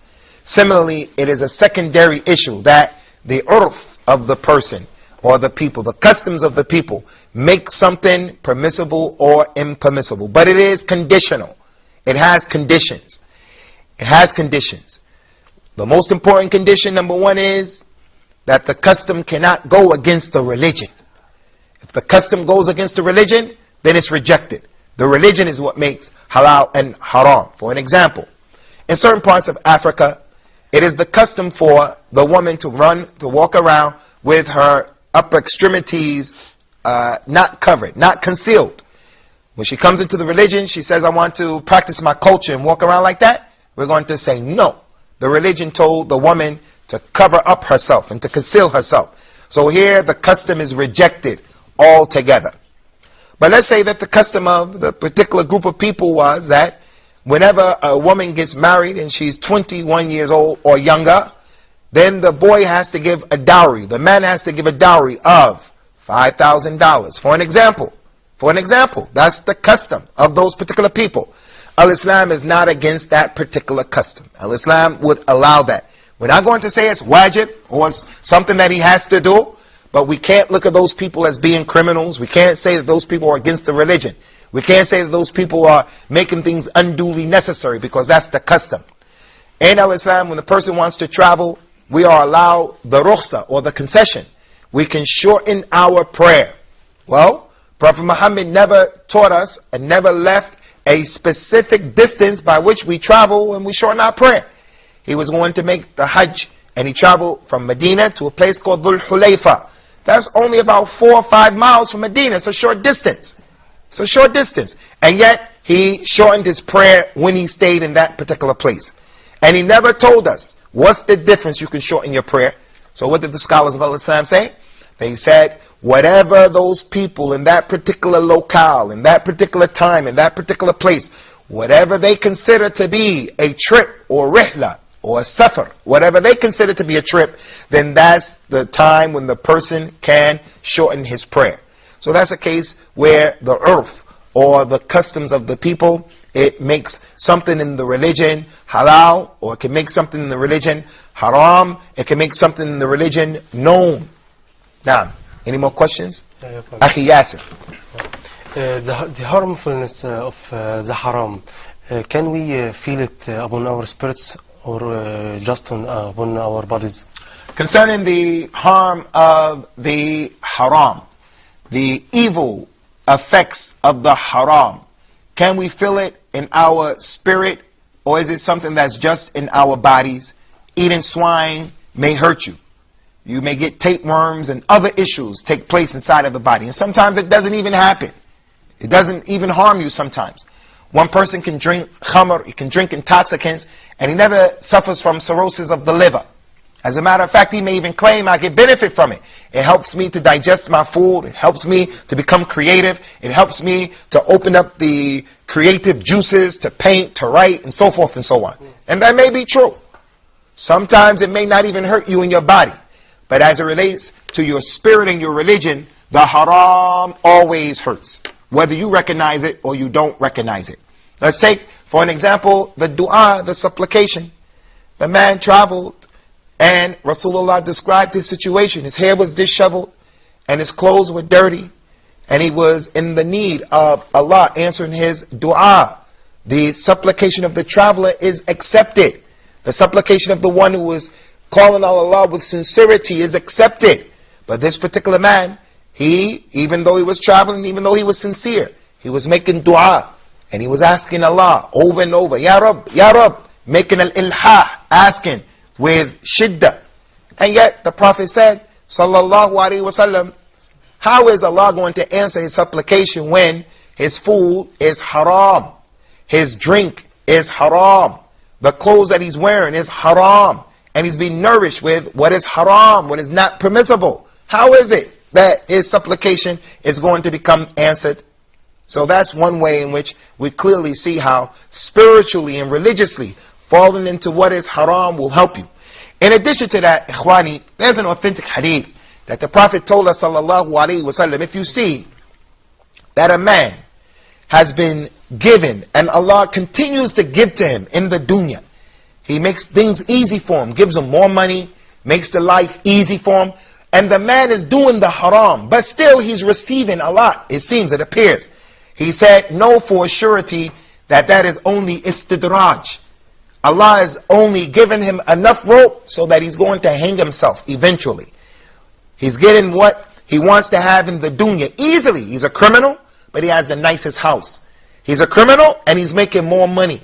Similarly, it is a secondary issue that the urf of the person or the people, the customs of the people, make something permissible or impermissible. But it is conditional. It has conditions. It has conditions. The most important condition, number 1, is that the custom cannot go against the religion. If the custom goes against the religion, then it's rejected. The religion is what makes halal and haram. For an example, in certain parts of Africa, it is the custom for the woman to walk around with her upper extremities not covered, not concealed. When she comes into the religion, she says, I want to practice my culture and walk around like that. We're going to say, no. The religion told the woman to cover up herself and to conceal herself. So here the custom is rejected altogether. But let's say that the custom of the particular group of people was that whenever a woman gets married and she's 21 years old or younger, then the boy has to give a dowry. The man has to give a dowry of $5,000. For an example. That's the custom of those particular people. Al-Islam is not against that particular custom. Al-Islam would allow that. We're not going to say it's wajib or it's something that he has to do, but we can't look at those people as being criminals. We can't say that those people are against the religion. We can't say that those people are making things unduly necessary, because that's the custom. In Al-Islam, when the person wants to travel, we are allowed the rukhsa, or the concession. We can shorten our prayer. Well, Prophet Muhammad never taught us and never left a specific distance by which we travel when we shorten our prayer. He was going to make the Hajj, and he traveled from Medina to a place called Dhul Hulayfa. That's only about 4 or 5 miles from Medina. It's a short distance. And yet, he shortened his prayer when he stayed in that particular place. And he never told us, what's the difference you can shorten your prayer? So what did the scholars of Islam say? They said, whatever those people in that particular locale, in that particular time, in that particular place, whatever they consider to be a trip or rihla or a safar, whatever they consider to be a trip, then that's the time when the person can shorten his prayer. So that's a case where the urf, or the customs of the people, it makes something in the religion halal, or it can make something in the religion haram. It can make something in the religion known. Now, any more questions? Akhi Yasir. The harmfulness of the haram, can we feel it upon our spirits, or just upon our bodies? Concerning the harm of the haram, the evil effects of the haram, can we feel it in our spirit, or is it something that's just in our bodies? Eating swine may hurt you. You may get tapeworms and other issues take place inside of the body. And sometimes it doesn't even happen. It doesn't even harm you sometimes. One person can drink khamr, he can drink intoxicants, and he never suffers from cirrhosis of the liver. As a matter of fact, he may even claim, I get benefit from it. It helps me to digest my food. It helps me to become creative. It helps me to open up the creative juices, to paint, to write, and so forth and so on. And that may be true. Sometimes it may not even hurt you in your body. But as it relates to your spirit and your religion, the haram always hurts, whether you recognize it or you don't recognize it. Let's take, for an example, the dua, the supplication. The man traveled, and Rasulullah described his situation. His hair was disheveled, and his clothes were dirty, and he was in the need of Allah answering his dua. The supplication of the traveler is accepted. The supplication of the one who was calling on Allah with sincerity is accepted. But this particular man, even though he was traveling, even though he was sincere, he was making dua, and he was asking Allah over and over, Ya Rabb, Ya Rabb, making al-ilhah, asking with shiddah. And yet the Prophet said, Sallallahu Alaihi Wasallam, how is Allah going to answer his supplication when his food is haram, his drink is haram, the clothes that he's wearing is haram, and he's being nourished with what is haram, what is not permissible? How is it that his supplication is going to become answered? So that's one way in which we clearly see how spiritually and religiously falling into what is haram will help you. In addition to that, ikhwani, there's an authentic hadith that the Prophet told us, sallallahu alaihi wasallam, if you see that a man has been given and Allah continues to give to him in the dunya, He makes things easy for him, gives him more money, makes the life easy for him, and the man is doing the haram, but still he's receiving a lot, it seems, it appears. He said, know for a surety that that is only istidraj. Allah is only giving him enough rope so that he's going to hang himself eventually. He's getting what he wants to have in the dunya easily. He's a criminal, but he has the nicest house. He's a criminal and he's making more money.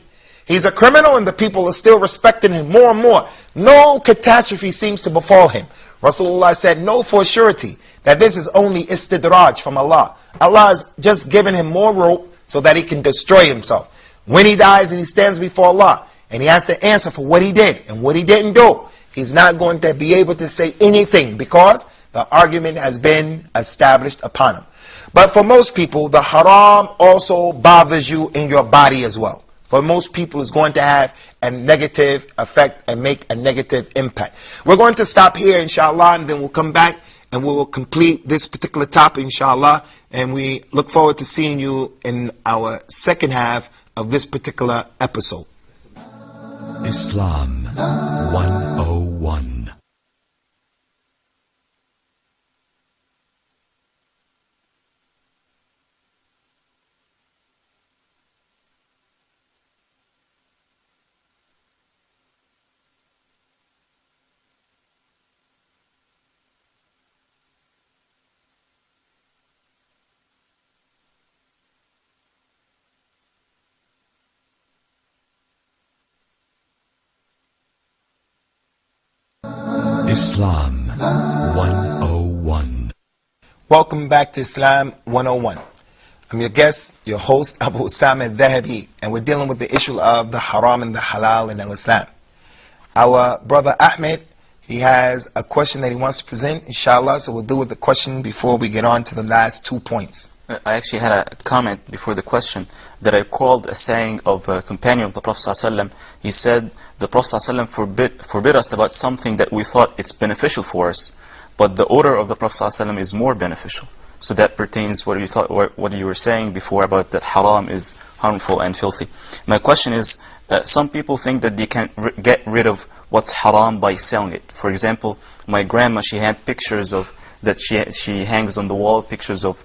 He's a criminal and the people are still respecting him more and more. No catastrophe seems to befall him. Rasulullah said, know for surety that this is only istidraj from Allah. Allah is just giving him more rope so that he can destroy himself. When he dies and he stands before Allah, and he has to answer for what he did and what he didn't do, he's not going to be able to say anything because the argument has been established upon him. But for most people, the haram also bothers you in your body as well. For most people, it's going to have a negative effect and make a negative impact. We're going to stop here, inshallah, and then we'll come back and we will complete this particular topic, inshallah. And we look forward to seeing you in our second half of this particular episode. Islam 101. Islam 101. Welcome back to Islam 101. I'm your guest, your host, Abu Usamah Adh Dhahabi, and we're dealing with the issue of the haram and the halal in Islam. Our brother Ahmed, he has a question that he wants to present, inshallah, so we'll deal with the question before we get on to the last 2 points. I actually had a comment before the question that I called a saying of a companion of the Prophet ﷺ. He said, the Prophet ﷺ forbid us about something that we thought it's beneficial for us, but the order of the Prophet ﷺ is more beneficial. So that pertains what you were saying before about that haram is harmful and filthy. My question is, some people think that they can get rid of what's haram by selling it. For example, my grandma, she had pictures of that she hangs on the wall, pictures of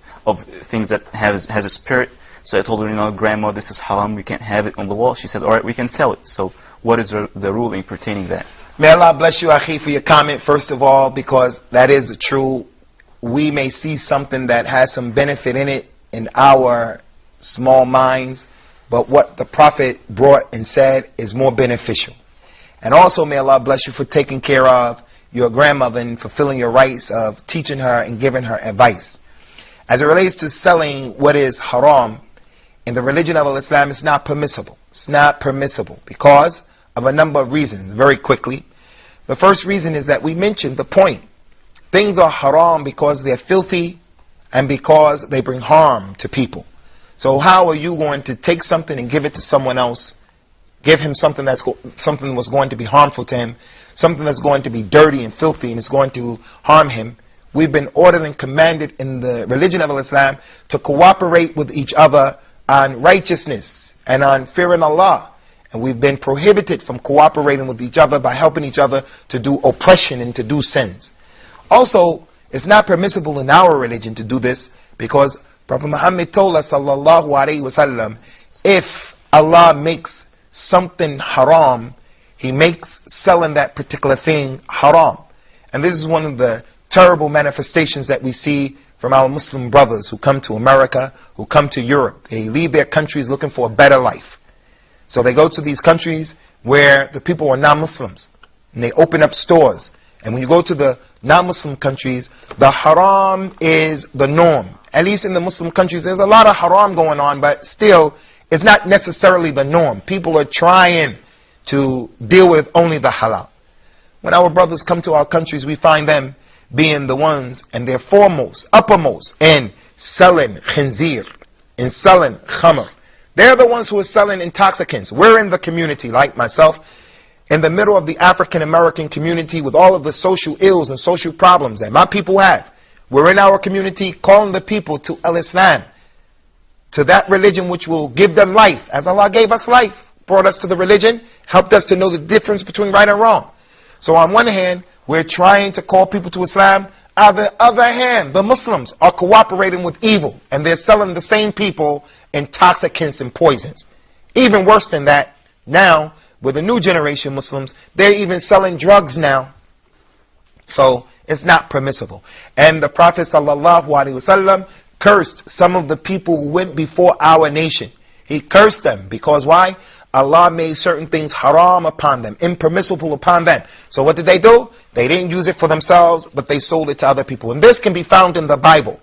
things that has a spirit. So I told her, Grandma, this is haram, we can't have it on the wall. She said, alright, we can sell it. So what is the ruling pertaining to that? May Allah bless you, Akhi, for your comment, first of all, because that is true. We may see something that has some benefit in it in our small minds, but what the Prophet brought and said is more beneficial. And also, may Allah bless you for taking care of your grandmother and fulfilling your rights of teaching her and giving her advice. As it relates to selling what is haram, in the religion of Islam, it's not permissible. It's not permissible because of a number of reasons, very quickly. The first reason is that we mentioned the point. Things are haram because they're filthy and because they bring harm to people. So how are you going to take something and give it to someone else, give him something something was going to be harmful to him, something that's going to be dirty and filthy and is going to harm him? We've been ordered and commanded in the religion of Islam to cooperate with each other on righteousness and on fearing Allah. And we've been prohibited from cooperating with each other by helping each other to do oppression and to do sins. Also, it's not permissible in our religion to do this because Prophet Muhammad told us, sallallahu alaihi wasallam, if Allah makes something haram, He makes selling that particular thing haram. And this is one of the terrible manifestations that we see from our Muslim brothers who come to America, who come to Europe. They leave their countries looking for a better life. So they go to these countries where the people are non-Muslims, and they open up stores. And when you go to the non-Muslim countries, the haram is the norm. At least in the Muslim countries, there's a lot of haram going on, but still, it's not necessarily the norm. People are trying to deal with only the halal. When our brothers come to our countries, we find them being the ones, and they're foremost, uppermost, in selling khinzir, in selling khamr. They're the ones who are selling intoxicants. We're in the community, like myself, in the middle of the African American community with all of the social ills and social problems that my people have. We're in our community calling the people to Al-Islam, to that religion which will give them life. As Allah gave us life, brought us to the religion, helped us to know the difference between right and wrong. So on one hand, we're trying to call people to Islam. On the other hand, the Muslims are cooperating with evil, and they're selling the same people intoxicants and poisons. Even worse than that, now, with the new generation Muslims, they're even selling drugs now. So, it's not permissible. And the Prophet ﷺ cursed some of the people who went before our nation. He cursed them because why? Allah made certain things haram upon them, impermissible upon them. So what did they do? They didn't use it for themselves, but they sold it to other people. And this can be found in the Bible,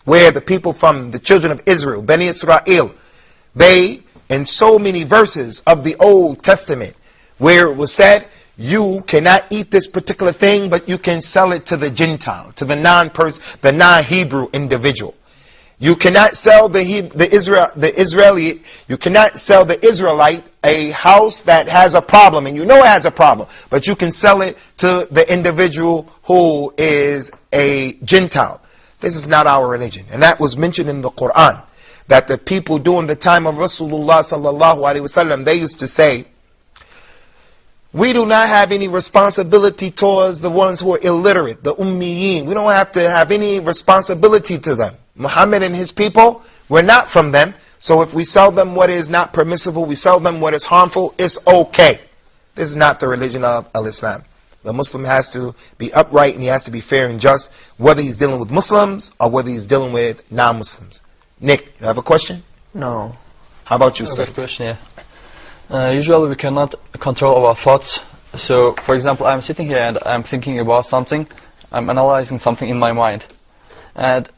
where the people from the children of Israel, Bani Israel, they, in so many verses of the Old Testament, where it was said, you cannot eat this particular thing, but you can sell it to the Gentile, to the non-Hebrew individual. You cannot sell the Israelite a house that has a problem, and you know it has a problem, but you can sell it to the individual who is a Gentile. This is not our religion. And that was mentioned in the Quran, that the people during the time of Rasulullah sallallahu alaihi wasallam, they used to say, we do not have any responsibility towards the ones who are illiterate, the ummiyeen. We don't have to have any responsibility to them. Muhammad and his people, we're not from them. So if we sell them what is not permissible, we sell them what is harmful, it's okay. This is not the religion of Al-Islam. The Muslim has to be upright and he has to be fair and just, whether he's dealing with Muslims or whether he's dealing with non-Muslims. Nick, you have a question? No. How about you, sir? Good question, yeah. Usually we cannot control our thoughts. So, for example, I'm sitting here and I'm thinking about something. I'm analyzing something in my mind. And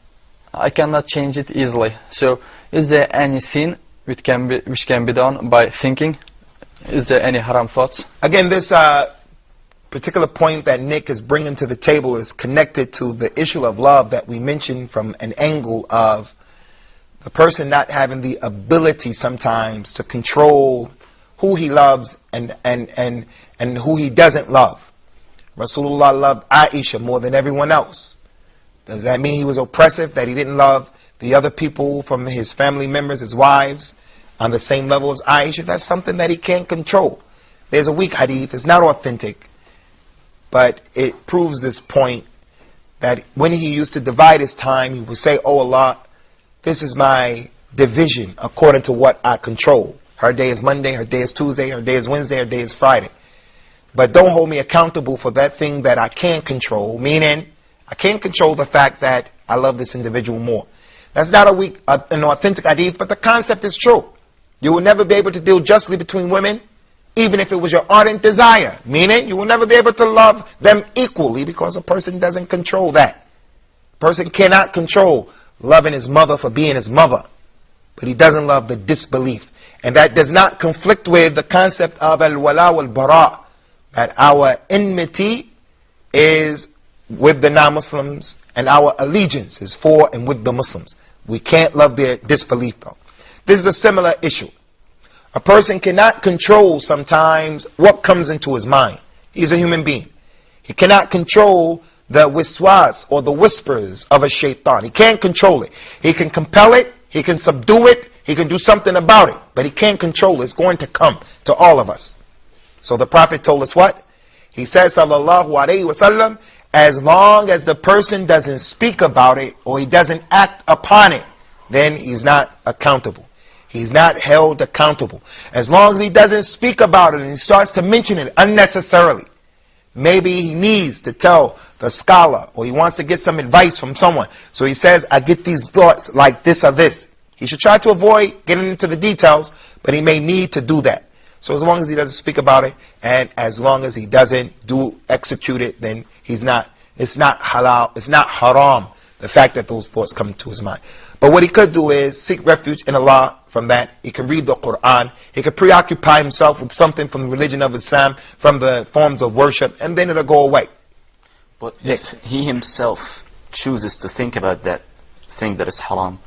I cannot change it easily. So, is there any sin which can be done by thinking? Is there any haram thoughts? Again, this particular point that Nick is bringing to the table is connected to the issue of love that we mentioned from an angle of the person not having the ability sometimes to control who he loves and who he doesn't love. Rasulullah loved Aisha more than everyone else. Does that mean he was oppressive, that he didn't love the other people from his family members, his wives, on the same level as Aisha? That's something that he can't control. There's a weak hadith, it's not authentic, but it proves this point that when he used to divide his time, he would say, oh Allah, this is my division according to what I control. Her day is Monday, her day is Tuesday, her day is Wednesday, her day is Friday. But don't hold me accountable for that thing that I can't control, meaning I can't control the fact that I love this individual more. That's not an authentic hadith, but the concept is true. You will never be able to deal justly between women, even if it was your ardent desire. Meaning, you will never be able to love them equally because a person doesn't control that. A person cannot control loving his mother for being his mother, but he doesn't love the disbelief. And that does not conflict with the concept of al-wala wal-bara, that our enmity is with the non-Muslims and our allegiance is for and with the Muslims. We can't love their disbelief though. This is a similar issue. A person cannot control sometimes what comes into his mind. He's a human being. He cannot control the wiswas or the whispers of a shaitan. He can't control it. He can compel it, he can subdue it, he can do something about it, but he can't control it. It's going to come to all of us. So the Prophet told us what? He says, sallallahu alayhi wasallam, as long as the person doesn't speak about it or he doesn't act upon it, then he's not accountable. He's not held accountable. As long as he doesn't speak about it and he starts to mention it unnecessarily, maybe he needs to tell the scholar or he wants to get some advice from someone. So he says, I get these thoughts like this or this. He should try to avoid getting into the details, but he may need to do that. So as long as he doesn't speak about it, and as long as he doesn't execute it, then it's not halal, it's not haram, the fact that those thoughts come to his mind. But what he could do is seek refuge in Allah from that. He can read the Quran. He could preoccupy himself with something from the religion of Islam, from the forms of worship, and then it'll go away. But if he himself chooses to think about that thing that is haram.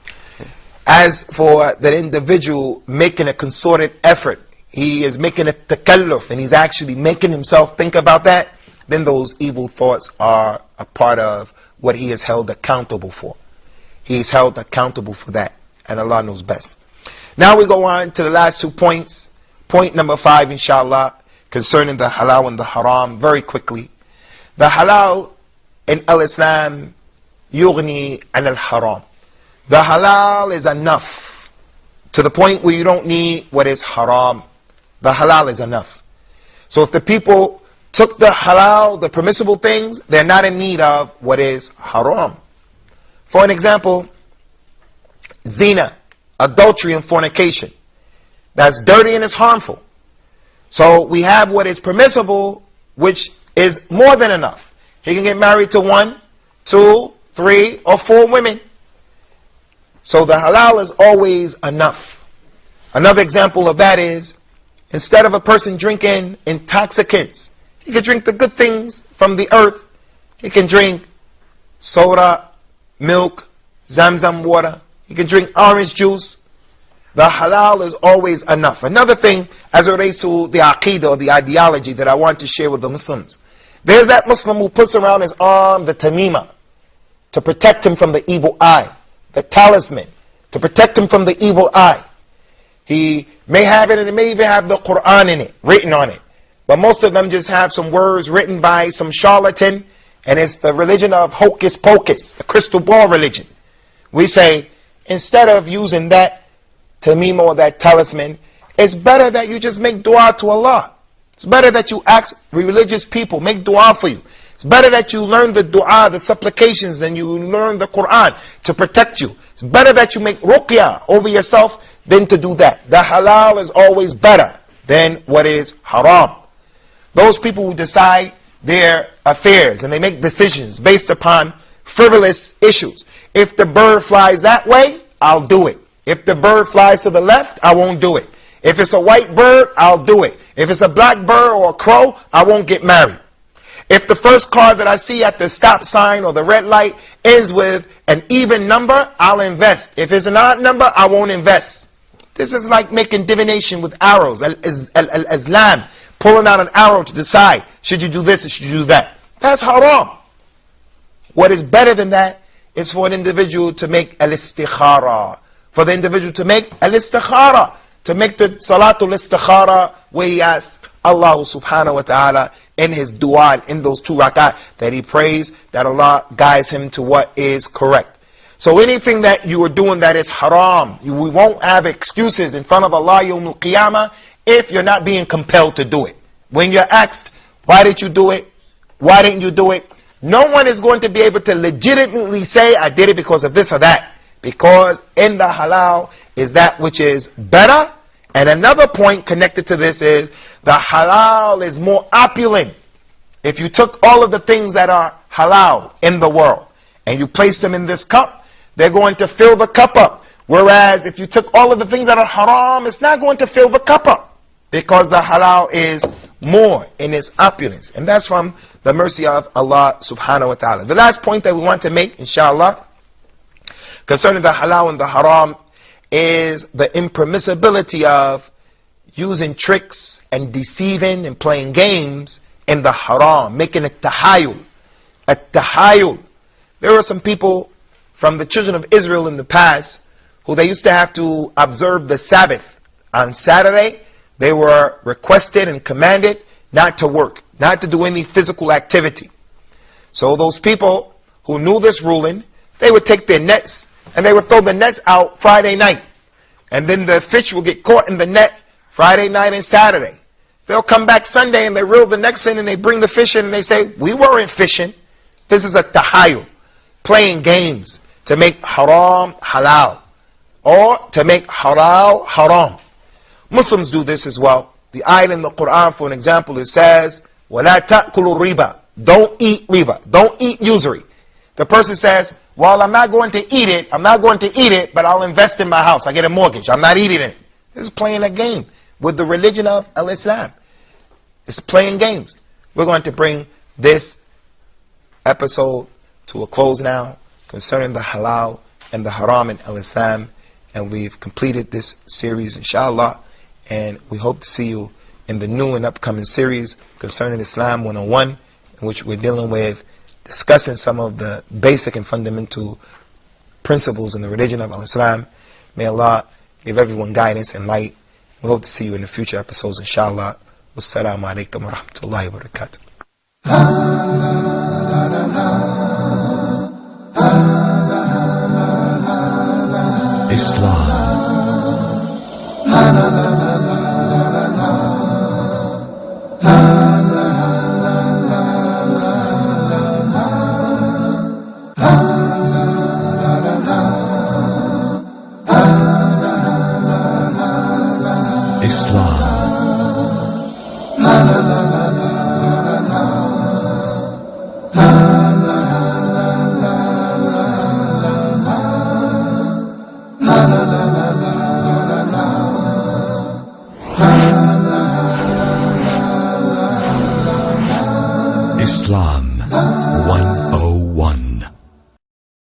As for the individual making a concerted effort, he is making a takalluf, and he's actually making himself think about that, then those evil thoughts are a part of what he is held accountable for. He is held accountable for that, and Allah knows best. Now we go on to the last 2 points. Point number 5, inshallah, concerning the halal and the haram, very quickly. The halal in al-Islam, yughni an al-haram. The halal is enough, to the point where you don't need what is haram. The halal is enough. So if the people took the halal, the permissible things, they're not in need of what is haram. For an example, zina, adultery and fornication. That's dirty and it's harmful. So we have what is permissible, which is more than enough. He can get married to 1, 2, 3, or 4 women. So the halal is always enough. Another example of that is, instead of a person drinking intoxicants, he can drink the good things from the earth. He can drink soda, milk, Zamzam water. He can drink orange juice. The halal is always enough. Another thing as it relates to the aqidah or the ideology that I want to share with the Muslims. There's that Muslim who puts around his arm the tamima to protect him from the evil eye. The talisman to protect him from the evil eye. He may have it and it may even have the Quran in it, written on it. But most of them just have some words written by some charlatan, and it's the religion of hocus pocus, the crystal ball religion. We say, instead of using that tamima or that talisman, it's better that you just make dua to Allah. It's better that you ask religious people, make dua for you. It's better that you learn the dua, the supplications, and you learn the Quran to protect you. It's better that you make ruqya over yourself than to do that. The halal is always better than what is haram. Those people who decide their affairs and they make decisions based upon frivolous issues. If the bird flies that way, I'll do it. If the bird flies to the left, I won't do it. If it's a white bird, I'll do it. If it's a black bird or a crow, I won't get married. If the first car that I see at the stop sign or the red light ends with an even number, I'll invest. If it's an odd number, I won't invest. This is like making divination with arrows. Al-Islam, pulling out an arrow to decide, should you do this or should you do that? That's haram. What is better than that is for an individual to make al-istikhara. For the individual to make al-istikhara. To make the salatul istikhara where he asks Allah subhanahu wa ta'ala in his dua, in those 2 rak'ah that he prays, that Allah guides him to what is correct. So anything that you are doing that is haram, we won't have excuses in front of Allah yawmul qiyamah if you're not being compelled to do it. When you're asked, why did you do it? Why didn't you do it? No one is going to be able to legitimately say, I did it because of this or that. Because in the halal is that which is better. And another point connected to this is the halal is more opulent. If you took all of the things that are halal in the world and you placed them in this cup, they're going to fill the cup up. Whereas if you took all of the things that are haram, it's not going to fill the cup up. Because the halal is more in its opulence. And that's from the mercy of Allah subhanahu wa ta'ala. The last point that we want to make, inshallah, concerning the halal and the haram, is the impermissibility of using tricks and deceiving and playing games in the haram, making it tahayul. At-tahayul. There were some people from the children of Israel in the past who they used to have to observe the Sabbath. On Saturday, they were requested and commanded not to work, not to do any physical activity. So those people who knew this ruling, they would take their nets and they would throw the nets out Friday night. And then the fish will get caught in the net Friday night and Saturday. They'll come back Sunday and they reel the nets in and they bring the fish in and they say, we weren't fishing. This is a tahayul, playing games to make haram halal or to make halal haram. Muslims do this as well. The ayat in the Quran, for an example, it says, وَلَا تَأْكُلُوا riba. Don't eat riba. Don't eat usury. The person says, well, I'm not going to eat it, but I'll invest in my house. I get a mortgage. I'm not eating it. This is playing a game with the religion of Al-Islam. It's playing games. We're going to bring this episode to a close now concerning the halal and the haram in Al-Islam. And we've completed this series, inshallah. And we hope to see you in the new and upcoming series concerning Islam 101, in which we're dealing with discussing some of the basic and fundamental principles in the religion of Al-Islam. May Allah give everyone guidance and light. We hope to see you in the future episodes, inshallah. Wassalamu alaikum wa rahmatullahi wa barakatuh. Islam. Islam 101.